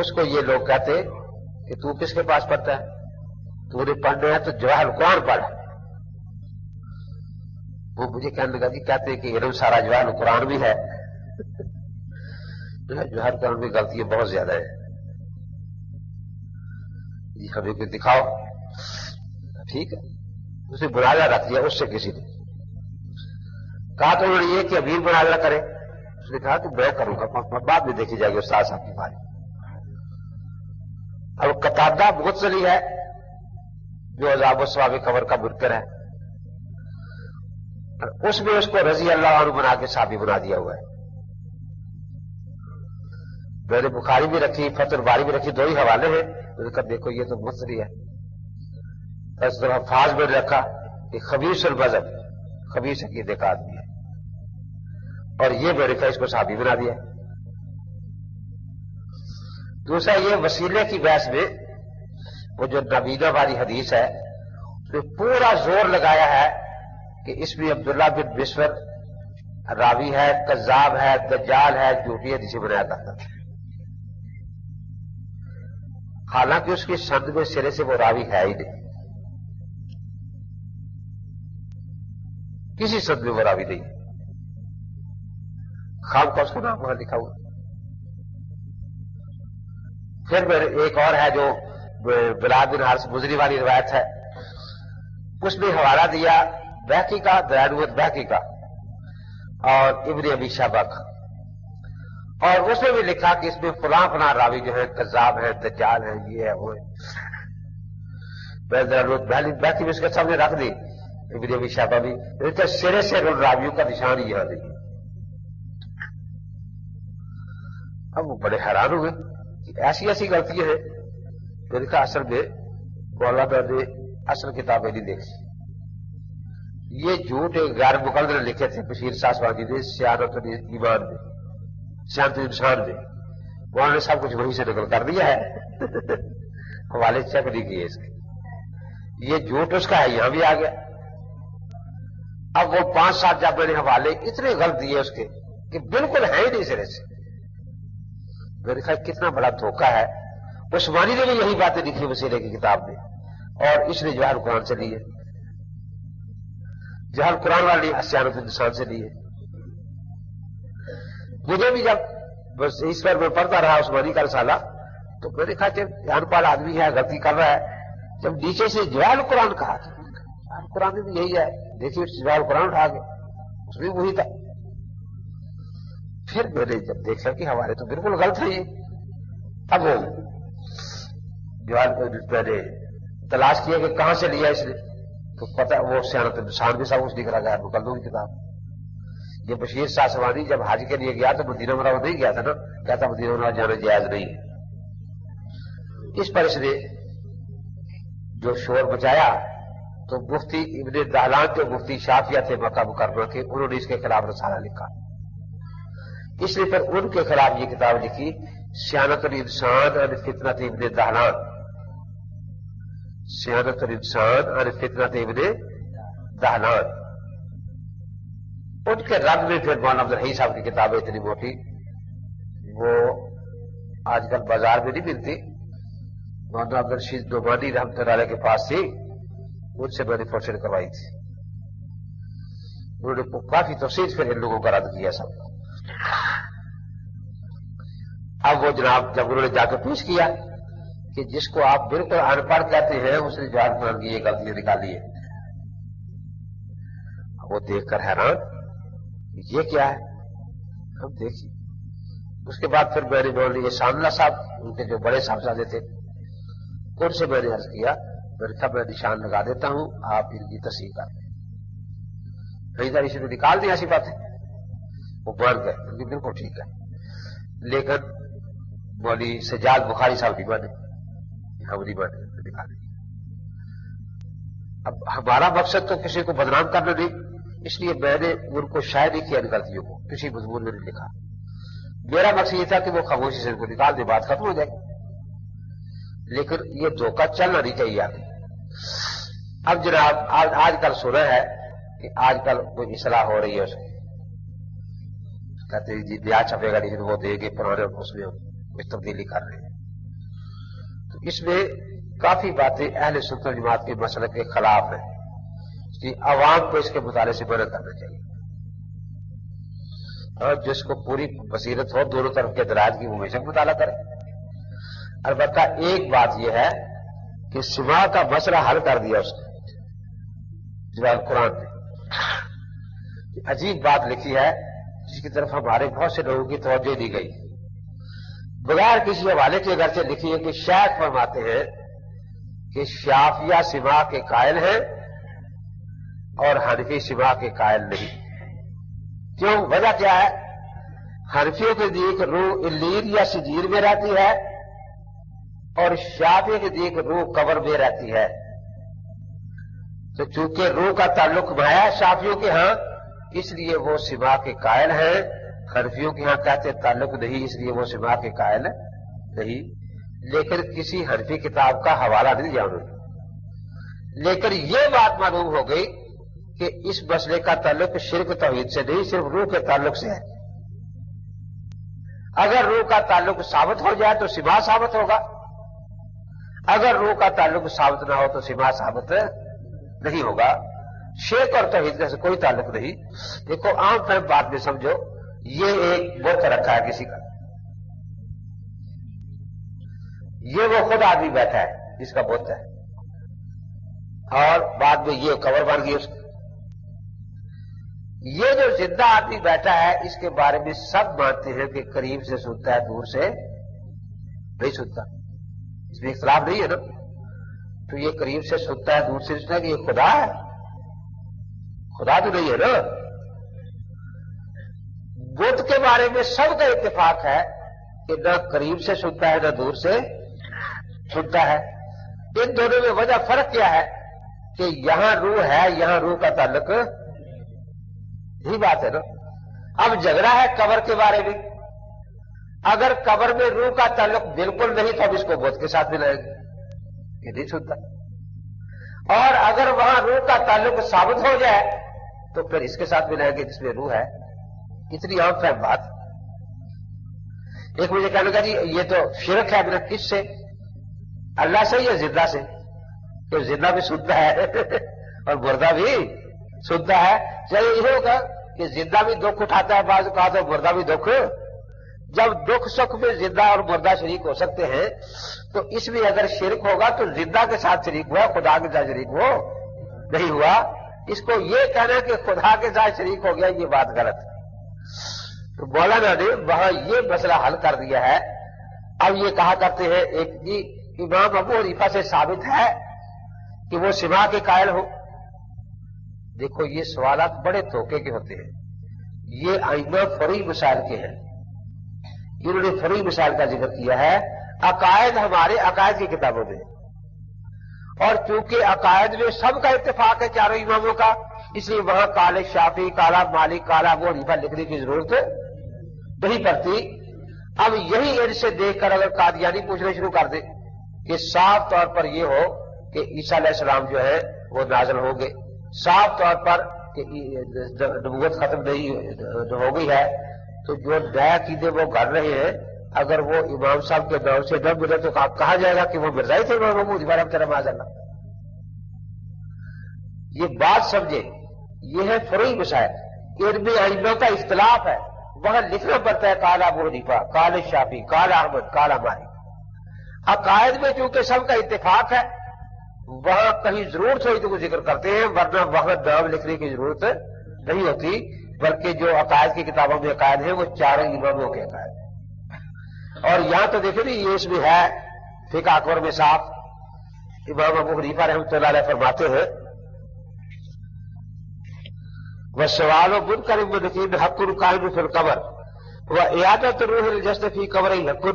اس کو یہ لوگ کہتے کہ تو کس کے پاس پڑھتا ہے؟ تو انہیں پڑھنا ہے تو جواہر قرآن پڑھ. وہ مجھے کہنے لگا جی کہتے ہیں کہ علم سارا جواہر قرآن بھی ہے. جواہر قرآن میں غلطی بہت زیادہ ہے. جی ہمیں کوئی دکھاؤ. ٹھیک ہے، اسے مناظرہ رکھ دیا اس سے کسی نے کہا تو انہوں نے یہ کہ امیر مناظرہ کرے. اس نے کہا کہ میں کروں گا، بعد میں دیکھی جائے گی استاد صاحب کی بات. اب قتادہ مغزلی ہے جو عذاب و ثواب قبر کا منکر ہے، اس میں اس کو رضی اللہ عنہ بنا کے صحابی بنا دیا ہوا ہے. میں نے بخاری بھی رکھی، فتح الباری بھی رکھی، 2 ہی حوالے ہیں. میں نے کہا دیکھو یہ تو مغزلی ہے. اس طرح فاض میں رکھا کہ خبیث المذہب، خبیث عقیدے کا آدمی ہے، اور یہ میں نے کہا اس کو صحابی بنا دیا. دوسرا یہ وسیلے کی بحث میں وہ جو نبینا والی حدیث ہے اس میں پورا زور لگایا ہے کہ اس میں عبداللہ بن مسور راوی ہے، کذاب ہے، دجال ہے، جھوٹی حدیثیں بنایا کرتا تھا. حالانکہ اس کی سند میں سرے سے وہ راوی ہے ہی نہیں، کسی سند میں وہ راوی نہیں. خام کا اس کا نام وہاں لکھا ہوا. پھر ایک اور ہے جو بلال بن حارث مزنی والی روایت ہے، اس میں حوالہ دیا بہقی کا، دلائل بہقی کا اور ابن ابی شیبہ کا، اور اس میں بھی لکھا کہ اس میں فلاں فلاں راوی جو ہے کذاب ہے، دجال ہے، یہ ہے وہ ہے. بہقی میں اس کے سامنے رکھ دی، ابن ابی شیبہ بھی. سرے سے ان راویوں کا نشان ہی یہاں نہیں. اب وہ بڑے حیران ہوئے کہ ایسی ایسی غلطیاں ہیں. میں نے کہا اصل میں مولانا نے اصل کتابیں نہیں دیکھی. یہ جھوٹ ایک غیر مقلد نے لکھے تھے بشیر ساسوانی نے سیانت ایمان میں، سیانت انسان میں. مولانا نے سب کچھ وہیں سے نقل کر دیا ہے. حوالے چیک نہیں کیے اس کے. یہ جھوٹ اس کا ہے، یہاں بھی آ گیا. اب وہ 5-7 جب میں نے حوالے اتنے غلط دیے اس کے کہ بالکل ہے ہی نہیں سرے سے. میں نے کہا کتنا بڑا دھوکہ ہے. عثمانی نے بھی یہی باتیں لکھی وسیلے کی کتاب میں، اور اس نے جواہر قرآن سے لیے. جواہر قرآن والی سیانت انسان سے لیے. مجھے بھی جب بس اس پر میں پڑھتا رہا عثمانی کا رسالہ تو میں نے کہا کہ ان پڑھ آدمی ہے، غلطی کر رہا ہے. جب نیچے سے جواہر قرآن کہا تو جواہر قرآن میں بھی یہی ہے، دیکھیے جواہر قرآن اٹھا کے اس میں وہی تھا. پھر میں نے جب دیکھا کہ ہمارے تو بالکل غلط ہے یہ. اب وہ جواہر میں نے تلاش کیا کہ کہاں سے لیا اس نے، تو پتہ وہ سیانت انسان بھی سب کچھ لکھ رہا ہے، مقلدوں کی کتاب. یہ بشیر ساسوانی جب حج کے لیے گیا تو مدینہ منورہ نہیں گیا تھا نا، کہتا مدینہ منورہ جانا جائز نہیں ہے. اس پر اس نے جو شور بچایا تو مفتی ابن دہلان جو مفتی شافیہ تھے مکہ مکرمہ کے، انہوں نے اس کے خلاف رسالہ لکھا. اس لیے پھر ان کے خلاف یہ کتاب لکھی سیانت الانسان عن فتنۃ ابن دہلان. سیانت الانسان عن فتنۃ ابن دہلان. ان کے رد میں پھر مولانا عبدالحی صاحب کی کتابیں اتنی موٹی، وہ آج کل بازار میں نہیں ملتی. مولانا عبدالرشید نعمانی رحمۃ اللہ علیہ کے پاس تھی، ان سے میں نے پرچن کروائی تھی. انہوں نے کافی تفصیل پھر ان لوگوں کا رد کیا سب. اب وہ جناب جب انہوں نے جا کے پیش کیا کہ جس کو آپ بالکل ان پڑھ کہتے ہیں اس نے جواہر قرآن کی یہ غلطیاں نکالی ہے. وہ دیکھ کر حیران، یہ کیا ہے؟ ہم دیکھیے اس کے بعد پھر میں نے مولوی احسان اللہ صاحب ان کے جو بڑے صاحبزادے تھے ان سے میں نے عرض کیا، میں نے کہا میں نشان لگا دیتا ہوں، آپ ان کی تصحیح کر دیں۔ فریدہ ریشی نے نکال دیا، ایسی بات ہے، وہ مان گئے، بالکل ٹھیک ہے۔ لیکن مولوی سجاد بخاری صاحب نہیں مانے، ہم نہیں مانے، نکال دیا۔ اب ہمارا مقصد تو کسی کو بدنام کرنا نہیں، اس لیے میں نے ان کو شاید ہی کیا ان غلطیوں کو، کسی مضمون میں نہیں لکھا۔ میرا مقصد یہ تھا کہ وہ خاموشی سے ان کو نکال دے، بات ختم ہو جائے گی، لیکن یہ دھوکہ چلنا نہیں چاہیے آگے۔ اب جناب آج کل سنا ہے کہ آج کل کوئی اصلاح ہو رہی ہے، اس کی کہتے ہیں جی نیا چھپے گا لیکن وہ دے گے پرانے، اس میں کچھ تبدیلی کر رہے ہیں۔ تو اس میں کافی باتیں اہل سنت جماعت کے مسئلے کے خلاف ہیں، اس لیے عوام کو اس کے مطالعے سے منع کرنا چاہیے، اور جس کو پوری بصیرت ہو دونوں طرف کے دلائل کی وہ ہمیشہ مطالعہ کرے۔ البتہ ایک بات یہ ہے کہ سما کا مسئلہ حل کر دیا اس نے جواب قرآن نے، عجیب بات لکھی ہے جس کی طرف ہمارے بہت سے لوگوں کی توجہ دی گئی، بغیر کسی حوالے کے اگرچہ لکھی ہے کہ شیخ فرماتے ہیں کہ شافعیہ سما کے قائل ہیں اور حنفی سما کے قائل نہیں۔ کیوں؟ وجہ کیا ہے؟ حنفیوں کے نزدیک روح الیر یا سجیر میں رہتی ہے اور شافعی کے نزدیک روح قبر میں رہتی ہے۔ تو چونکہ روح کا تعلق مایا ہے شافعیوں کے ہاں، اس لیے وہ سما کے قائل ہیں، حنفیوں کے ہاں کہتے تعلق نہیں، اس لیے وہ سما کے قائل نہیں۔ لیکن کسی حنفی کتاب کا حوالہ نہیں دیا انہوں نے، لیکن یہ بات معلوم ہو گئی کہ اس مسئلے کا تعلق شرک توحید سے نہیں، صرف روح کے تعلق سے ہے۔ اگر روح کا تعلق ثابت ہو جائے تو سما ثابت ہوگا، اگر روح کا تعلق ثابت نہ ہو تو سما ثابت نہیں ہوگا۔ شرک اور توحید سے کوئی تعلق نہیں۔ دیکھو عام فہم بات میں سمجھو، یہ ایک بت رکھا ہے کسی کا، یہ وہ خود آدمی بیٹھا ہے جس کا بت ہے، اور بعد میں یہ قبر بن گئی اس کی۔ یہ جو زندہ آدمی بیٹھا ہے اس کے بارے میں سب مانتے ہیں کہ قریب سے سنتا ہے، دور سے نہیں سنتا، اس میں اختلاف نہیں ہے نا۔ تو یہ قریب سے سنتا ہے دور سے سنتا ہے کہ یہ خدا ہے؟ خدا تو نہیں ہے نا۔ بت کے بارے میں سب کا اتفاق ہے کہ نہ قریب سے سنتا ہے نہ دور سے سنتا ہے۔ ان دونوں میں وجہ فرق کیا ہے کہ یہاں روح ہے، یہاں روح کا تعلق، یہی بات ہے نا۔ اب جھگڑا ہے قبر کے بارے میں، اگر قبر میں روح کا تعلق بالکل نہیں تو اب اس کو بت کے ساتھ ملائیں گے، یہ نہیں سنتا۔ اور اگر وہاں روح کا تعلق ثابت ہو جائے تو پھر اس کے ساتھ ملائیں گے جس میں روح ہے۔ اتنی عام فہم بات۔ ایک مجھے کہنے لگا جی یہ تو شرک ہے، میرا کس سے؟ اللہ سے یا زندہ سے؟ کہ زندہ بھی سنتا ہے اور مردہ بھی سنتا ہے۔ چاہیے یہ ہوگا کہ زندہ بھی دکھ اٹھاتا ہے بعض اوقات اور مردہ بھی دکھ۔ جب دکھ سکھ میں زندہ اور مردہ شریک ہو سکتے ہیں تو اس میں اگر شرک ہوگا تو زندہ کے ساتھ شریک ہوا، خدا کے ساتھ شریک ہو نہیں ہوا۔ اس کو یہ کہنا کہ خدا کے ساتھ شریک ہو گیا، یہ بات غلط ہے۔ تو مولانا نے وہاں یہ مسئلہ حل کر دیا ہے۔ اب یہ کہا کرتے ہیں ایک جی امام ابو حنیفہ سے ثابت ہے کہ وہ سما کے قائل ہو۔ دیکھو یہ سوالات بڑے دھوکے کے ہوتے ہیں، یہ ائمہ فروعی مسائل کے ہیں، انہوں نے فروعی مسائل کا ذکر کیا ہے۔ عقائد ہمارے عقائد کی کتابوں میں، اور چونکہ عقائد میں سب کا اتفاق ہے چاروں اماموں کا، اس لیے وہاں قال شافعی، قال مالک، قال ابو حنیفہ لکھنے کی ضرورت نہیں پڑتی۔ اب یہی ان سے دیکھ کر اگر قادیانی پوچھنا شروع کر دے کہ صاف طور پر یہ ہو کہ عیسیٰ علیہ السلام جو ہے وہ نازل ہو گئے، صاف طور پر کہ نبوت ختم نہیں ہو گئی ہے، تو جو نیا عقیدے وہ گھڑ رہے ہیں اگر وہ امام صاحب کے نام سے نہ ملے تو کہا جائے گا کہ وہ مرزا ہی تھے امام ابو حنیفہ رحمۃ اللہ علیہ۔ یہ بات سمجھے، یہ ہے فروعی مسائل، ان میں ائمہ کا اختلاف ہے، وہاں لکھنا پڑتا ہے قال ابو حنیفہ، قال شافعی، قال احمد، قال مالک۔ عقائد میں چونکہ سب کا اتفاق ہے وہاں کہیں ضرورت ہوئی تو وہ ذکر کرتے ہیں، ورنہ وہاں نام لکھنے کی ضرورت نہیں ہوتی، بلکہ جو عقائد کی کتابوں میں عقائد ہیں وہ چاروں اماموں کے عقائد ہیں۔ اور یہاں تو دیکھیں یہ اس میں ہے فقہ اکبر میں صاف امام ابو حنیفہ رحمۃ اللہ علیہ فرماتے ہیں والسؤال منکر منکر حق قائم فی القبر واعادۃ الروح الجسد فی قبر حق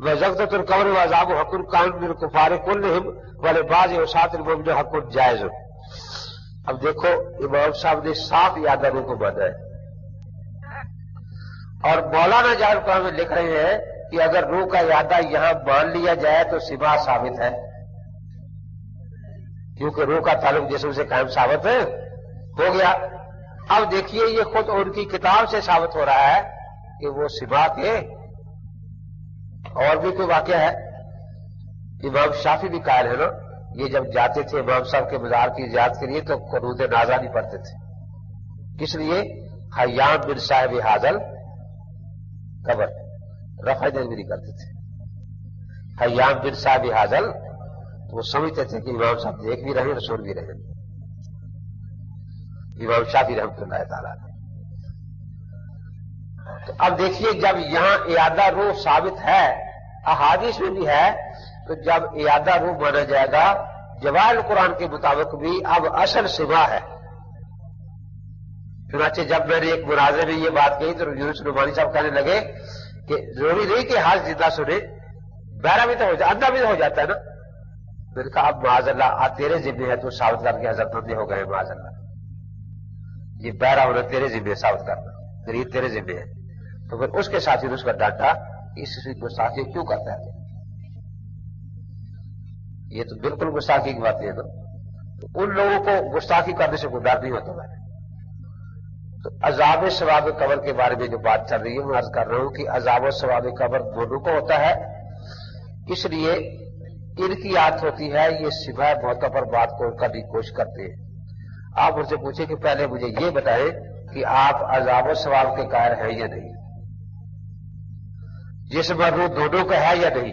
وزغدۃ القبر وعذاب حق قائم للکفار كلهم ولبعض اوساط المؤمن حق جائز. اب دیکھو امام صاحب نے صاف اعادہ روح کو مانا ہے اور مولانا جان کو ہمیں لکھ رہے ہیں کہ اگر روح کا اعادہ یہاں مان لیا جائے تو سبا ثابت ہے کیونکہ روح کا تعلق جسم سے قائم ثابت ہو گیا. اب دیکھیے یہ خود ان کی کتاب سے ثابت ہو رہا ہے کہ وہ سبا کے اور بھی کوئی واقعہ ہے. امام شافی بھی قائل ہے نا یہ جب جاتے تھے امام صاحب کے مزار کی زیارت کے لیے تو قنوت نازا نہیں پڑھتے تھے. کس لیے؟ حیان بن صاحب حاضل قبر رفع دین بھی نہیں کرتے تھے. حیان بن صاحب حاضل تو وہ سمجھتے تھے کہ امام صاحب دیکھ بھی رہے رسول بھی رہے. امام شافی رحمۃ اللہ تعالیٰ نے. تو اب دیکھیے جب یہاں اعادہ روح ثابت ہے احادیث میں بھی ہے تو جب اعادہ روح مانا جائے گا جوائل قرآن کے مطابق بھی اب اصل سوا ہے. چنانچہ جب میں نے ایک مناظرے میں یہ بات کہی تو یونس نعمانی صاحب کہنے لگے کہ ضروری نہیں کہ حال زندہ سنے بہرا بھی تو ہو جاتا اندھا بھی تو ہو جاتا ہے نا. میں نے کہا اب معاذ اللہ تیرے ذمہ ہے تو ثابت کر کے حضرت اندھے ہو گئے معاذ اللہ. یہ بہرا ہونا تیرے ذمہ ثابت کرنا دلیل تیرے ذمہ ہے. تو پھر اس کے ساتھ ہی اس کا ڈانٹا اس گستاخی کیوں کرتا ہے؟ یہ تو بالکل گستاخی کی بات ہے نا. تو ان لوگوں کو گستاخی کرنے سے کوئی ڈر نہیں ہوتا. میں تو عذاب ثواب قبر کے بارے میں جو بات چل رہی ہے میں عرض کر رہا ہوں کہ عذاب و ثواب قبر دونوں کو ہوتا ہے. اس لیے ان کی عادت ہوتی ہے یہ سوائے موقع پر بات کو کرنے کی کوشش کرتے ہیں. آپ ان سے پوچھیں کہ پہلے مجھے یہ بتائیں کہ آپ عذاب و ثواب کے قائل ہیں یا نہیں. جسم اور روح دونوں کا ہے یا نہیں؟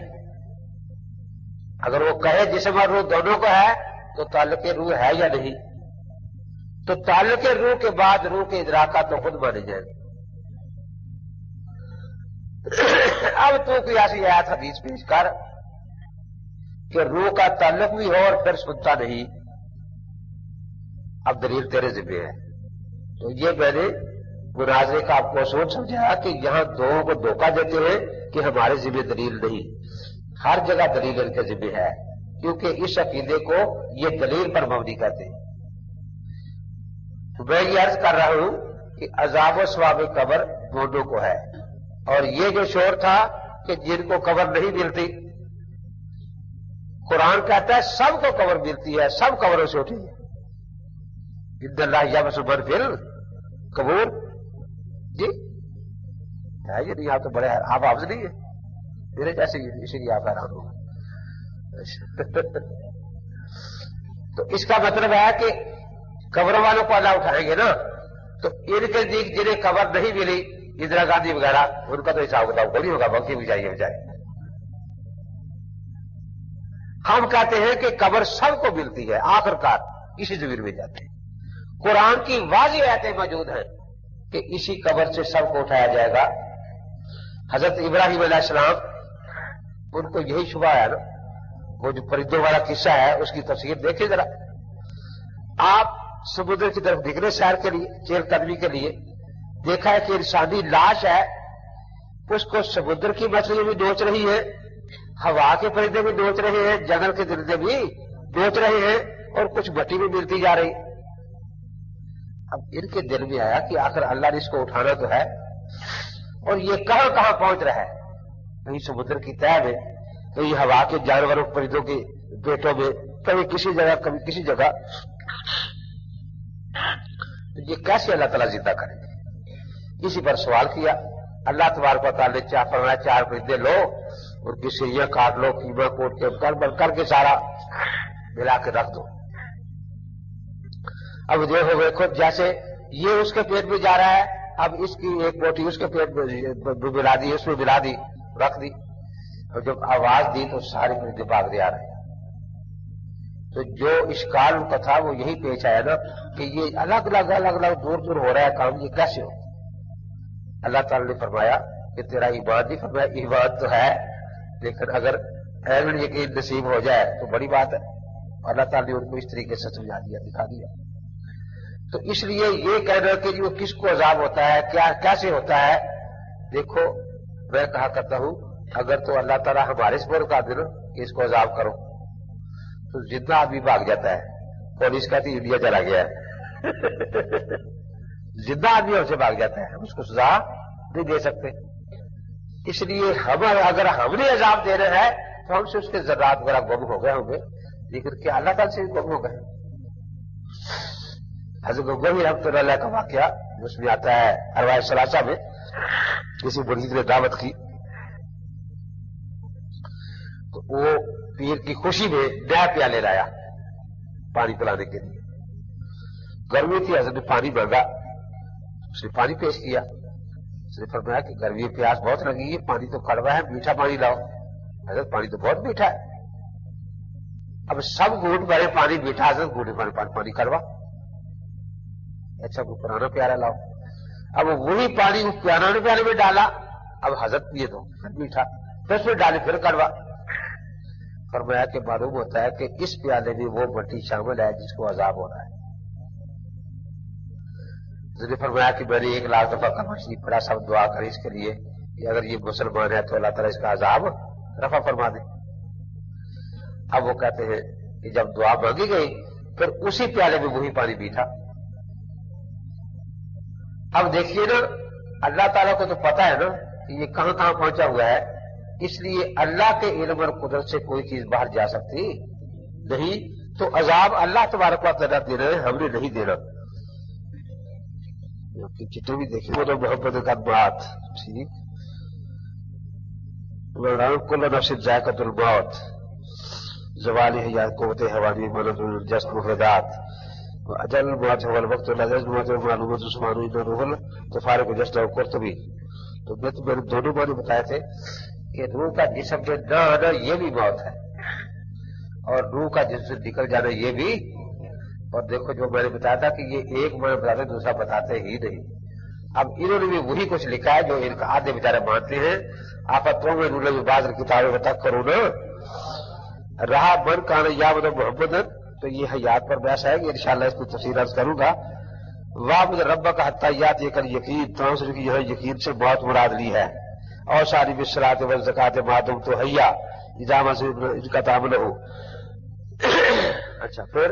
اگر وہ کہے جسم اور روح دونوں کا ہے تو تعلق روح ہے یا نہیں؟ تو تعلق روح کے بعد روح کے ادراکات تو خود مانے جائیں گے. اب تو کوئی ایسی آیت حدیث پیش کر کہ روح کا تعلق بھی ہو اور پھر سنتا نہیں. اب دلیل تیرے ذمہ ہے. تو یہ میں نے مناظرے کا آپ کو سوچ سمجھایا کہ یہاں دو کو دھوکہ دیتے ہیں کہ ہمارے ذمہ دلیل نہیں. ہر جگہ دلیل ان کے ذمہ ہے کیونکہ اس عقیدے کو یہ دلیل پر مبنی کرتے ہیں. تو میں یہ عرض کر رہا ہوں کہ عذاب و ثواب قبر دونوں کو ہے. اور یہ جو شور تھا کہ جن کو قبر نہیں ملتی قرآن کہتا ہے سب کو قبر ملتی ہے سب قبروں سے اٹھی ہے. ان اللہ یبعث من فی القبور. جی ہے یہ نہیں آپ تو بڑے آپ حافظ نہیں ہے میرے جیسے اسی لیے آپ حیران ہو. تو اس کا مطلب ہے کہ قبر والوں کو اللہ اٹھائیں گے نا تو ان کے نزدیک جنہیں قبر نہیں ملی اندرا گاندھی وغیرہ ان کا تو حساب کتاب کوئی نہیں ہوگا بلکہ بھی چاہیے بجائے. ہم کہتے ہیں کہ قبر سب کو ملتی ہے آخر کار اسی زمین میں جاتے ہیں. قرآن کی واضح آیتیں موجود ہیں کہ اسی قبر سے سب کو اٹھایا جائے گا. حضرت ابراہیم علیہ السلام ان کو یہی شبہ ہے نا. وہ جو پرندوں والا قصہ ہے اس کی تفسیر دیکھیں ذرا. آپ سمندر کی طرف نکلے سیر کے لیے چہل قدمی کے لیے دیکھا ہے کہ انسانی لاش ہے اس کو سمندر کی مچھلیاں بھی نوچ رہی ہے ہوا کے پرندے بھی نوچ رہے ہیں جنگل کے درندے بھی نوچ رہے ہیں اور کچھ مٹی بھی ملتی جا رہی. اب ان کے دل میں آیا کہ آخر اللہ نے اس کو اٹھانا تو ہے اور یہ کہاں کہاں پہنچ رہا ہے کہیں سمندر کی تہہ میں کہیں ہوا کے جانوروں پرندوں کے پیٹوں میں کبھی کسی جگہ کبھی کسی جگہ. تو یہ کیسے اللہ تعالیٰ زندہ کریں گے؟ اسی پر سوال کیا. اللہ تبارک و تعالیٰ نے فرمایا 4 پرندے لو اور کسی یہ کاٹ لو قیمہ کوٹ کے کر کے سارا ملا کے رکھ دو. اب دیکھو دیکھو جیسے یہ اس کے پیٹ میں جا رہا ہے اب اس کی ایک بوٹی اس کے پیٹ میں ملا دی اس میں ملا دی رکھ دی اور جب آواز دی تو سارے پرندے بھاگتے آ رہے ہیں. تو جو اشکال ان کا تھا وہ یہی پیش آیا نا کہ یہ الگ الگ دور دور ہو رہا ہے کام یہ کیسے ہو. اللہ تعالی نے فرمایا کہ تیرا ایمان نہیں، فرمایا ایمان تو ہے لیکن اگر علم یقین نصیب ہو جائے تو بڑی بات ہے. اللہ تعالیٰ نے ان کو اس طریقے سے سمجھا دیا، دکھا دیا. تو اس لیے یہ کہنا کہ جو کس کو عذاب ہوتا ہے، کیسے ہوتا ہے، دیکھو میں کہا کرتا ہوں اگر تو اللہ تعالیٰ ہمارے سپر کا دن کہ اس کو عذاب کرو تو زندہ آدمی بھاگ جاتا ہے، پولیس کہتی انڈیا چلا گیا ہے زندہ آدمی ہم سے بھاگ جاتا ہے، ہم اس کو سزا نہیں دے سکتے. اس لیے اگر ہم نے عذاب دینا ہے تو ہم سے اس کے ذرات وغیرہ گم ہو گئے ہوں گے، لیکن کیا اللہ تعالیٰ سے بھی گم ہو گئے. حضرت گنگوہی رحمۃ اللہ علیہ کا واقعہ اس میں آتا ہے ارواح ثلاثہ میں، کسی مرید نے دعوت کی تو وہ پیر کی خوشی میں نیا پیالے لایا پانی پلانے کے لیے. گرمی تھی، حضرت نے پانی مانگا، اس نے پانی پیش کیا. اس نے فرمایا کہ گرمی پیاس بہت لگی ہے، پانی تو کڑوا ہے، میٹھا پانی لاؤ. حضرت پانی تو بہت میٹھا ہے. اب سب گھونٹ بھرے پانی میٹھا، حضرت گھونٹ بھرے پانی کڑوا. اچھا کوئی پرانا پیالہ لاؤ. اب وہی پانی اس پرانے پیالے میں ڈالا، اب حضرت پیے تو پھر میٹھا، پھر اس میں ڈالے پھر کڑوا. فرمایا کہ معلوم ہوتا ہے کہ اس پیالے میں وہ مٹی شامل ہے جس کو عذاب ہو رہا ہے. حضرت نے فرمایا کہ میں نے 1,00,000 دفعہ کلمہ شریف پڑھا، سب دعا کریں اس کے لیے کہ اگر یہ مسلمان ہے تو اللہ تعالیٰ اس کا عذاب رفع فرما دے. اب وہ کہتے ہیں کہ جب دعا مانگی گئی پھر اسی پیالے میں وہی پانی میٹھا. اب دیکھیے نا، اللہ تعالیٰ کو تو پتا ہے نا کہ یہ کہاں کہاں پہنچا ہوا ہے، اس لیے اللہ کے علم اور قدرت سے کوئی چیز باہر جا سکتی نہیں. تو عذاب اللہ تبارک و تعالیٰ دے رہے ہیں، ہم نے نہیں دینا. چٹے بھی دیکھیں وہ محبت کا بات ٹھیک. کل نفس ذائقۃ الموت، زوالی حیات قوت حوانی مند الجسم محدات اجل موت هو الوقت الذي موت معلومات سبحانه روح تفارق جسد و قرطبی. تو میں نے دونوں بارے بتائے تھے کہ روح کا جسم سے نہ آنا یہ بھی موت ہے اور روح کا جسم سے نکل جانا یہ بھی. اور دیکھو جو میں نے بتایا تھا کہ یہ ایک میں بتاتے دوسرا بتاتے ہی نہیں. اب انہوں نے بھی وہی کچھ لکھا ہے جو ان کا آدھے بیچارے مانتے ہیں. آفتوں میں انہوں نے بعض کتابیں بتا کرو نا رہا من کان یا مطلب محمد، تو یہ حیات پر بحث ہے کہ انشاءاللہ اس کی تفصیل عرض کروں گا. وعبد رب کا حتیات یہ کل یقین تمام کی یہاں یقین سے بہت مراد لی ہے. اور ساری بصلاۃ و زکات معدوم تو حیا اجامہ سے ان کا تعامل ہو. اچھا پھر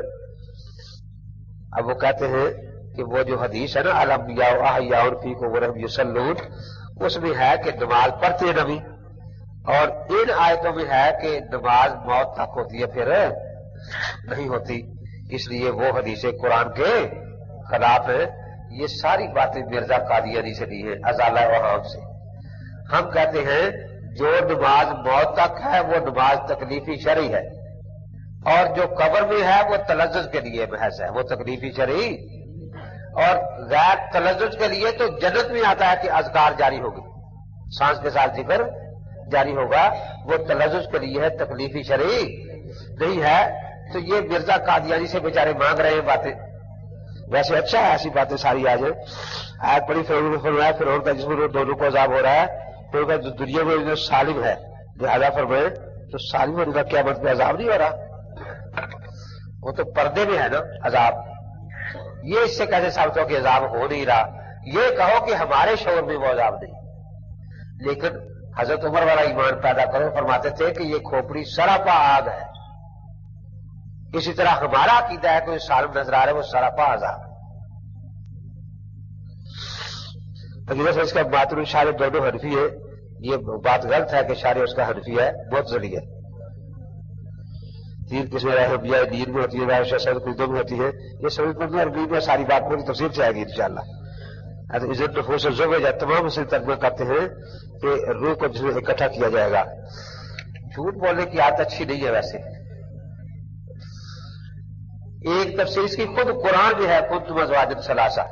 اب وہ کہتے ہیں کہ وہ جو حدیث ہے نا الانبیاء احیاء فیکم وهم یصلون، اس میں ہے کہ نماز پڑھتے ہیں نبی، اور ان آیتوں میں ہے کہ نماز موت تک ہوتی ہے پھر نہیں ہوتی. اس لیے وہ حدیث قرآن کے خلاف ہے. یہ ساری باتیں مرزا قادیانی سے لی ہیں، ازالہ وہاب سے. ہم کہتے ہیں جو نماز موت تک ہے وہ نماز تکلیفی شرعی ہے، اور جو قبر میں ہے وہ تلذذ کے لیے محض ہے، وہ تکلیفی شرعی. اور غیر تلذذ کے لیے تو جنت میں آتا ہے کہ اذکار جاری ہوگی، سانس کے ساتھ ذکر جاری ہوگا، وہ تلذذ کے لیے ہے، تکلیفی شرعی نہیں ہے. تو یہ مرزا قادیانی سے بیچارے مانگ رہے ہیں باتیں. ویسے اچھا ہے ایسی باتیں ساری آ جائیں. آیت پڑی فرمایا فرعون کا جس میں دونوں کو عذاب ہو رہا ہے، پھر کا دنیا میں جو سالم ہے لہذا فرمائے تو سالم ہونے کا قیامت میں عذاب نہیں ہو رہا، وہ تو پردے میں ہے نا عذاب. یہ اس سے کیسے ثابت ہو کہ عذاب ہو نہیں رہا؟ یہ کہو کہ ہمارے شعور میں وہ عذاب نہیں. لیکن حضرت عمر والا ایمان پیدا کرو، فرماتے تھے کہ یہ کھوپڑی سراپا آگ ہے. اسی طرح ہمارا عقیدہ ہے کوئی سالم نظر آ رہا ہے وہ سراپا عذاب ہے. اس کا باطن شارع دونوں حنفی ہے. یہ بات غلط ہے کہ شارع اس کا حنفی ہے، بہت ضروری ہے. 3 قسمیں رحمیہ دین میں ہوتی ہے، رائے شاید قدوں میں ہوتی ہے. یہ سمجھ میں عربی میں ساری بات پوری تفصیل سے آئے گی انشاءاللہ. عزت نفوس زوجہ تمام اسے ترجمہ کرتے ہیں کہ روح کو جس میں اکٹھا کیا جائے گا. جھوٹ بولنے کی عادت اچھی نہیں ہے. ویسے ایک تفسیر اس کی خود قرآن میں ہے، کنتم ازواجا ثلاثہ.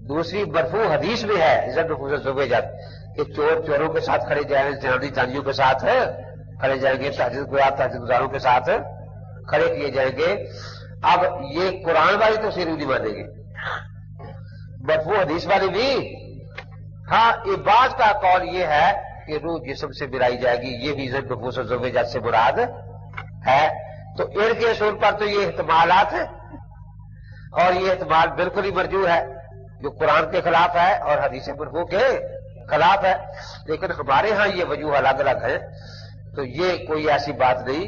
دوسری مرفوع حدیث میں ہے عزت نفوس زوجہ کہ چور چوروں کے ساتھ کھڑے جائیں، زانی زانیوں کے ساتھ کھڑے جائیں گے، تہجد گزار تہجد گزاروں کے ساتھ کھڑے کیے جائیں گے. اب یہ قرآن والی تفسیر نہیں مانیں گے، مرفوع حدیث والی بھی ہاں بعض کا قول یہ ہے کہ روح جسم سے ملائی جائے گی، یہ بھی ضد نفوس و زوجات سے مراد ہے۔ تو ان کے اصول پر تو یہ احتمالات ہیں، اور یہ احتمال بالکل ہی مرجوح ہے، جو قرآن کے خلاف ہے اور حدیث مرفوع کے خلاف ہے۔ لیکن ہمارے ہاں یہ وجوہ الگ الگ ہیں، تو یہ کوئی ایسی بات نہیں۔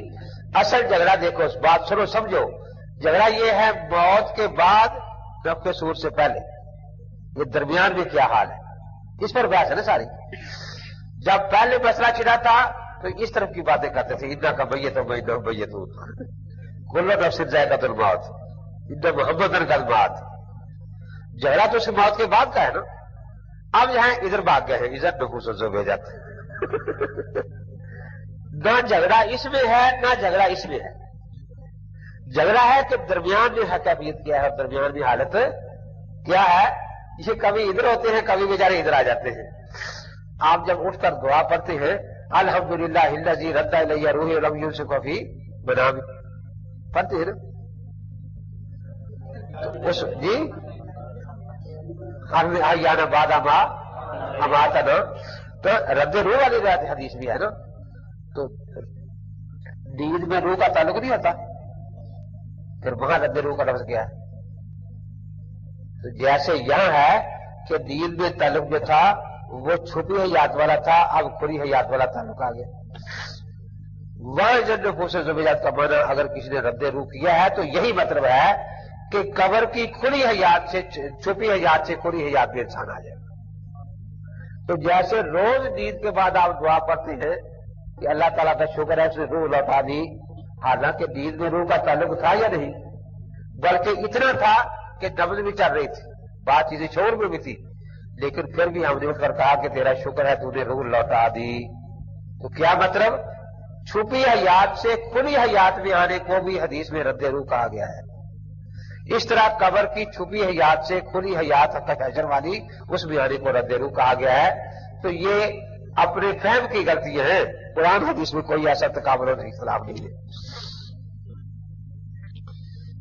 اصل جھگڑا دیکھو، اس بات سنو سمجھو، جھگڑا یہ ہے موت کے بعد نفخ صور سے پہلے، یہ درمیان میں کیا حال ہے، اس پر بحث ہے نا ساری۔ جب پہلے مسئلہ چھڑا تھا تو اس طرف کی باتیں کرتے تھے، انا کا میت ہو میں میت ہوں، کل نفس ذائقۃ الموت، ان محمد الموت۔ جھگڑا تو اس موت کے بعد کا ہے نا۔ اب یہاں ادھر بھاگ گئے ہیں، ادھر نفوس و زوجات۔ نہ جھگڑا اس میں ہے نہ جھگڑا اس میں ہے۔ جھگڑا ہے کہ درمیان میں کیفیت کیا ہے اور درمیان میں حالت کیا ہے۔ یہ کبھی ادھر ہوتے ہیں، کبھی بیچارے ادھر آ جاتے ہیں۔ آپ جب اٹھ کر دعا پڑھتے ہیں الحمدللہ الذی رد الی روحی ولم یمسک فی منامی، پڑھتے ہیں نا اس جی حیانا بعد ما اماتنا، تو رد روح والی روایت حدیث بھی ہے نا۔ تو نیند میں روح کا تعلق نہیں ہوتا، پھر وہاں رد روح کا لفظ کیا ہے؟ تو جیسے یہاں ہے کہ نیند میں تعلق جو تھا وہ چھپی حیات والا تھا، اب کھلی حیات والا تعلق آ گیا۔ وہاں جب نفوس زوجات کا معنی اگر کسی نے رد روح کیا ہے تو یہی مطلب ہے کہ قبر کی کھلی حیات سے، چھپی حیات سے کھلی حیات میں انسان آ جائے۔ تو جیسے روز نیند کے بعد آپ دعا پڑھتے ہیں کہ اللہ تعالیٰ کا شکر ہے اس نے روح لوٹا دی، حالانکہ نیند میں روح کا تعلق تھا یا نہیں، بلکہ اتنا تھا کہ نبض بھی چل رہی تھی، بات چیزیں شعور میں بھی تھی، لیکن پھر بھی ہم نے اٹھ کر کہا کہ تیرا شکر ہے تو نے روح لوٹا دی۔ تو کیا مطلب؟ چھپی حیات سے کھلی حیات میں آنے کو بھی حدیث میں رد روح کہا گیا ہے۔ اس طرح قبر کی چھپی حیات سے کھلی حیات حقیقت حشر والی اس میں آنے کو رد روح کہا گیا ہے۔ تو یہ اپنے فہم کی غلطیاں ہیں، قرآن حدیث میں کوئی ایسا تقابل اور اختلاف نہیں ہے۔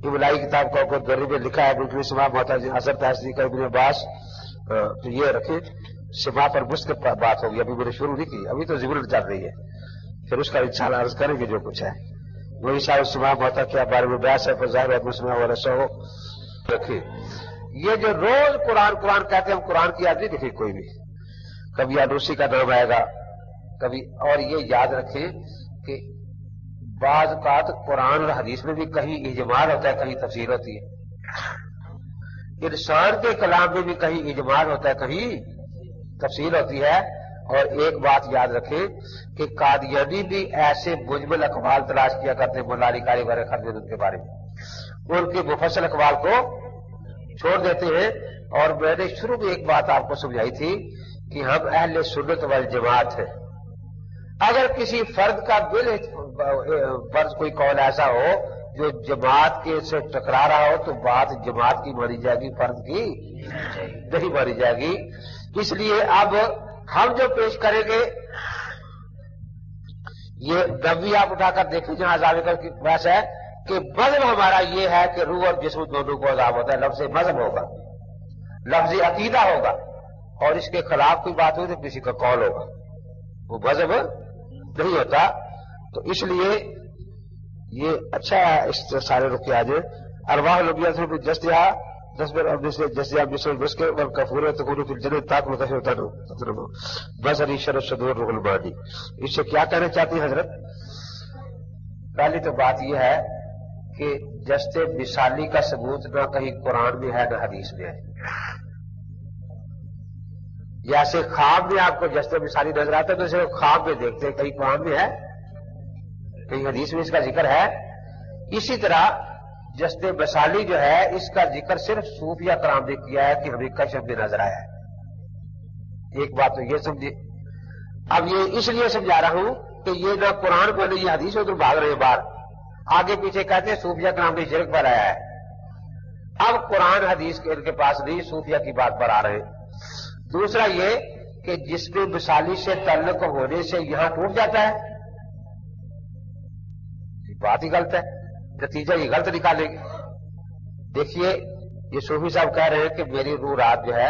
املائی کتاب کا دری میں لکھا ہے بالکل سما محتاج حضرت حضرت کا ابن عباس، تو یہ رکھے سما پر مستقب بات ہوگی، ابھی میں نے شروع نہیں کی، ابھی تو ضرور چل رہی ہے، پھر اس کا انشاءاللہ عرض کریں گے جو کچھ ہے۔ وہی صاحب سما محتا کیا بارے میں بیاس ہے فضائر اور مسلم اور رسو رکھے۔ یہ جو روز قرآن قرآن کہتے ہیں، ہم قرآن کی یاد نہیں لکھی کوئی بھی، کبھی آلوسی کا نام آئے گا کبھی، اور یہ یاد رکھیں کہ بعض اوقات قرآن اور حدیث میں بھی کہیں اجمال ہوتا ہے، کہیں تفسیر ہوتی ہے۔ انسان کے کلام میں بھی کہیں اجمال ہوتا ہے، کہیں تفسیر ہوتی ہے۔ اور ایک بات یاد رکھیں کہ قادیانی بھی ایسے مجمل اقوال تلاش کیا کرتے ہیں مولا علی قاری وغیرہ خرد کے بارے میں، ان کے مفصل اقوال کو چھوڑ دیتے ہیں۔ اور میں نے شروع میں ایک بات آپ کو سمجھائی تھی کہ ہم اہل سنت والجماعت ہیں۔ اگر کسی فرد کا فرض کوئی قول ایسا ہو جو جماعت کے سے ٹکرا رہا ہو تو بات جماعت کی مانی جائے گی، فرد کی نہیں مانی جائے گی۔ اس لیے اب ہم جو پیش کریں گے یہ نبوی آپ اٹھا کر دیکھیں جہاں عذاب کی بحث ہے کہ مذہب ہمارا یہ ہے کہ روح اور جسم دونوں کو عذاب ہوتا ہے، لفظ مذہب ہوگا، لفظ عقیدہ ہوگا، اور اس کے خلاف کوئی بات ہوئی تو کسی کا قول ہوگا، وہ مذہب نہیں ہوتا۔ تو اس لیے یہ اچھا ہے اس سارے رخ کے آج ارواح الانبیاء سے جسدیا جسدیا مثل مسکے اور کفور تکون فی الجنت تاک متشر بس علی شر الصدور روح المانی۔ اس سے کیا کہنا چاہتی ہیں حضرت؟ پہلی تو بات یہ ہے کہ جسد مثالی کا ثبوت نہ کہیں قرآن میں ہے نہ حدیث میں ہے۔ جیسے خواب میں آپ کو جسد مثالی نظر آتا ہے تو اسے خواب میں دیکھتے ہیں، کہیں قرآن میں ہے کہیں حدیث میں اس کا ذکر ہے۔ اسی طرح جسد مثالی جو ہے اس کا ذکر صرف صوفیہ کرام نے کیا ہے کہ ہمیں کشف میں نظر آیا ہے۔ ایک بات تو یہ سمجھے۔ اب یہ اس لیے سمجھا رہا ہوں کہ یہ نہ قرآن کو نہیں، یہ حدیث ادھر بھاگ رہے ہیں باہر، آگے پیچھے کہتے ہیں صوفیہ کرام نے شرک پر آیا ہے۔ اب قرآن حدیث کے ان کے پاس نہیں، صوفیہ کی بات پر آ رہے ہیں۔ دوسرا یہ کہ جس میں مثالی سے تعلق ہونے سے یہاں ٹوٹ جاتا ہے، بات ہی غلط ہے، نتیجہ یہ غلط نکالیں گے۔ دیکھیے یہ صوفی صاحب کہہ رہے ہیں کہ میری روح رات جو ہے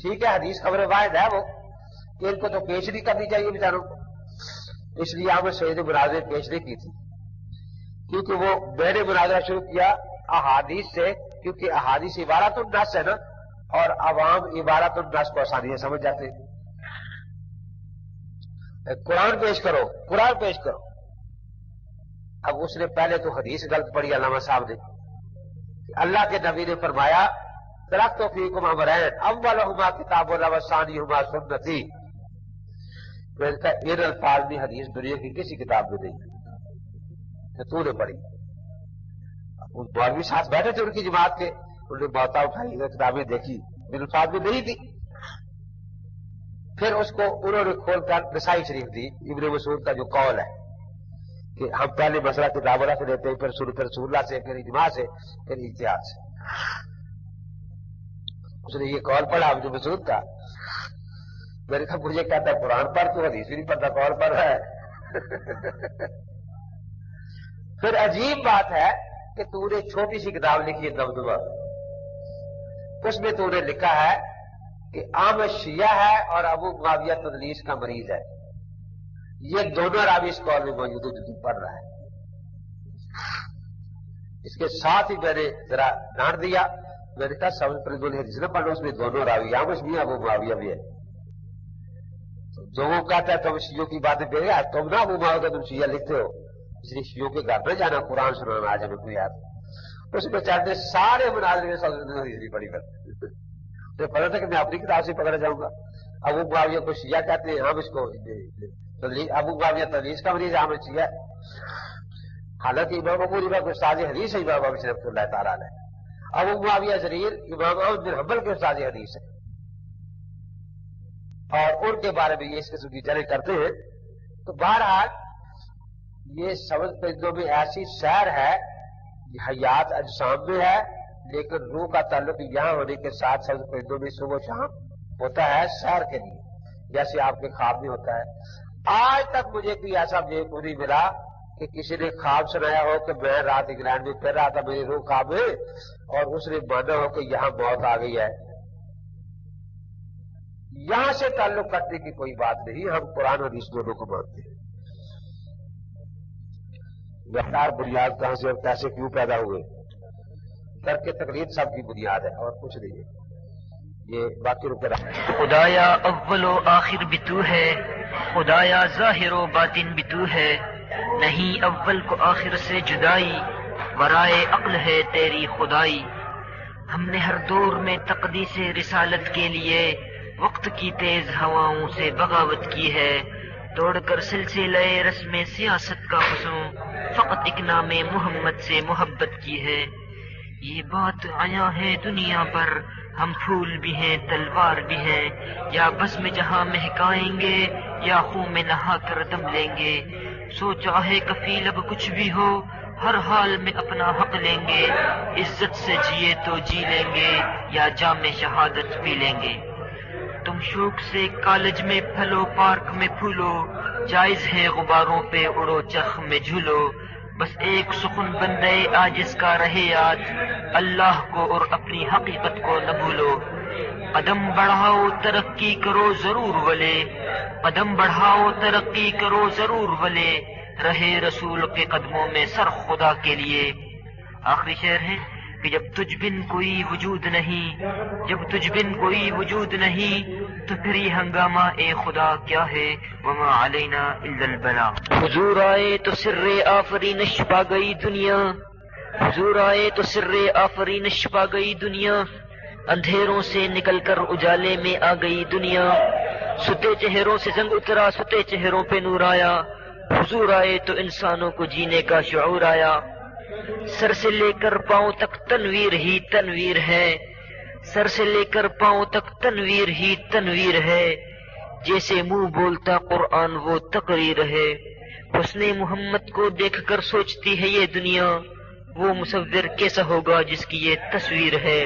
ٹھیک ہے حدیث خبر واحد ہے وہ، ان کو تو پیش نہیں کرنی چاہیے بیچاروں کو، اس لیے احمد شہید مناظر پیش نہیں کی تھی، کیونکہ وہ میں نے مناظرہ شروع کیا احادیث سے، کیونکہ احادیث عبارت النص ہے نا، اور عوام عبارت النص کو آسانی سے سمجھ جاتے ہیں۔ قرآن پیش کرو، قرآن پیش کرو۔ اب اس نے پہلے تو حدیث غلط پڑھی علامہ صاحب نے، اللہ کے نبی نے فرمایا ترکت فیکم امرین اولہما کتاب اللہ وثانیہما سنتی، میں نے کہا ان الفاظ میں حدیث دنیا کی کسی کتاب میں نہیں کہ تو نے پڑھی۔ مولوی ساتھ بیٹھے تھے ان کی جماعت کے، انہوں نے موتا اٹھائی کتابیں دیکھی، ان الفاظ میں نہیں تھی۔ پھر اس کو انہوں نے کھول کر نسائی شریف دی، ابن مسعود کا جو قول ہے کہ ہم پہلے مسئلہ کتاب اللہ سے لیتے ہیں، پھر رسول اللہ سے، پھر اجماع سے، پھر اجتہاد سے۔ اس نے یہ قول پڑھا ابن مسعود کا، میں نے کہا مجھے کہتا ہے قرآن پر تو حدیث بھی نہیں پڑھتا، قول پر ہے۔ پھر عجیب بات ہے کہ تو نے چھوٹی سی کتاب لکھی ہے دمدمہ، اس میں تو نے لکھا ہے کہ احمد شیعہ ہے اور ابو معاویہ تدلیس کا مریض ہے، یہ دونوں راوی اس قول میں موجود ہے جو تو پڑھ رہا ہے۔ اس کے ساتھ ہی میں نے ذرا ڈانٹ دیا، میں نے کہا سب پر حدیث نہ پڑھو، اس میں دونوں راوی احمد بھی ہے ابو معاویہ بھی ہے، جو وہ کہتا ہے تم شیعوں کی باتیں پہ گیا، تم نہ ابو معاویہ تم شیعہ لکھتے ہو، اس لیے شیعوں کے گھر نہ جانا قرآن سنانا آج ہمیں کوئی یاد۔ اس میں چاہتے سارے مناظر میں سب حدیث پڑھی کرتے، مجھے پتا تھا کہ میں اپنی کتاب سے پکڑا جاؤں گا۔ ابو معاویہ کو شیعہ کہتے ہیں، ہم اس کو ابو معاویہ تدلیس کا مریض احمد شیعہ، حالانکہ امام ابو حنیفہ کے استاد حدیث ہے امام ابو رحمۃ اللہ تعالیٰ علیہ، ابو معاویہ ضریر امام احمد بن حنبل کے استاد حدیث ہے، اور ان کے بارے میں یہ اس قسم کی چرچا کرتے ہیں۔ تو بہرحال یہ سبز پرندوں میں ایسی سیر ہے، یہ حیات اجسام میں ہے، لیکن روح کا تعلق یہاں ہونے کے ساتھ سبز پرندوں میں صبح و شام ہوتا ہے سیر کے لیے، جیسے آپ کے خواب میں ہوتا ہے۔ آج تک مجھے کوئی ایسا بیوقوف نہیں ملا کہ کسی نے خواب سنایا ہو کہ میں رات انگلینڈ میں پھر رہا تھا، میری روح خواب میں، اور اس نے مانا ہو کہ یہاں موت آ گئی ہے۔ یہاں سے تعلق کرنے کی کوئی بات نہیں، ہم قرآن اور حدیث دونوں کو مانتے ہیں۔ مقدار بنیاد کہاں سے اور کیسے کیوں پیدا ہوئے، ترک تقلید سب کی بنیاد ہے اور کچھ نہیں ہے۔ یہ باقی رکے رہا۔ خدایا اول و آخر بھی تو ہے، خدایا ظاہر و باطن بھی تو ہے، نہیں اول کو آخر سے جدائی، ورائے عقل ہے تیری خدائی۔ ہم نے ہر دور میں تقدیس رسالت کے لیے وقت کی تیز ہواؤں سے بغاوت کی ہے، توڑ کر سلسلے رسم سیاست کا حسن، فقط ایک نام محمد سے محبت کی ہے۔ یہ بات آیا ہے دنیا پر، ہم پھول بھی ہیں تلوار بھی ہیں، یا بزم جہاں مہکائیں گے یا خون میں نہا کر دم لیں گے۔ سو چاہے کفیل اب کچھ بھی ہو، ہر حال میں اپنا حق لیں گے، عزت سے جیے تو جی لیں گے یا جام شہادت پی لیں گے۔ تم شوق سے کالج میں پھلو پارک میں پھولو، جائز ہے غباروں پہ اڑو چرخ میں جھولو، بس ایک سخن بندے عاجز کا رہے یاد، اللہ کو اور اپنی حقیقت کو نہ بھولو۔ قدم بڑھاؤ ترقی کرو ضرور ولے، قدم بڑھاؤ ترقی کرو ضرور ولے، رہے رسول کے قدموں میں سر خدا کے لیے۔ آخری شعر ہے کہ جب تجھ بن کوئی وجود نہیں، جب تجھ بن کوئی وجود نہیں، تو پھر یہ ہنگامہ اے خدا کیا ہے، وما علینا الا البلاغ۔ حضور آئے تو سر آفرینش پا گئی دنیا، حضور آئے تو سر آفرینش پا گئی دنیا، اندھیروں سے نکل کر اجالے میں آ گئی دنیا، ستے چہروں سے زنگ اترا ستے چہروں پہ نور آیا، حضور آئے تو انسانوں کو جینے کا شعور آیا۔ سر سے لے کر پاؤں تک تنویر ہی تنویر ہے، سر سے لے کر پاؤں تک تنویر ہی تنویر ہے، جیسے منہ بولتا قرآن وہ تقریر ہے۔ حسن محمد کو دیکھ کر سوچتی ہے یہ دنیا، وہ مصور کیسا ہوگا جس کی یہ تصویر ہے۔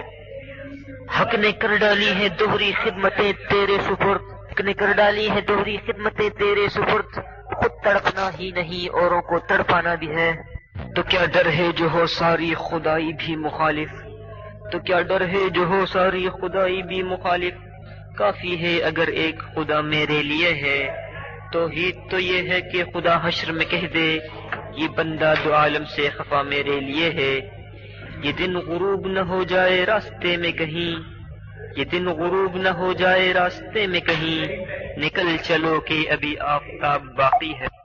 حق نے کر ڈالی ہے دوہری خدمتیں تیرے سپرد، حق نے کر ڈالی ہے دوہری خدمتیں تیرے سپرد، خود تڑپنا ہی نہیں اوروں کو تڑپانا بھی ہے۔ تو کیا ڈر ہے جو ہو ساری خدائی بھی مخالف، تو کیا ڈر ہے جو ہو ساری خدائی بھی مخالف، کافی ہے اگر ایک خدا میرے لیے ہے، توحید تو یہ ہے کہ خدا حشر میں کہہ دے یہ بندہ دو عالم سے خفا میرے لیے ہے۔ یہ دن غروب نہ ہو جائے راستے میں کہیں، یہ دن غروب نہ ہو جائے راستے میں کہیں، نکل چلو کہ ابھی آفتاب باقی ہے۔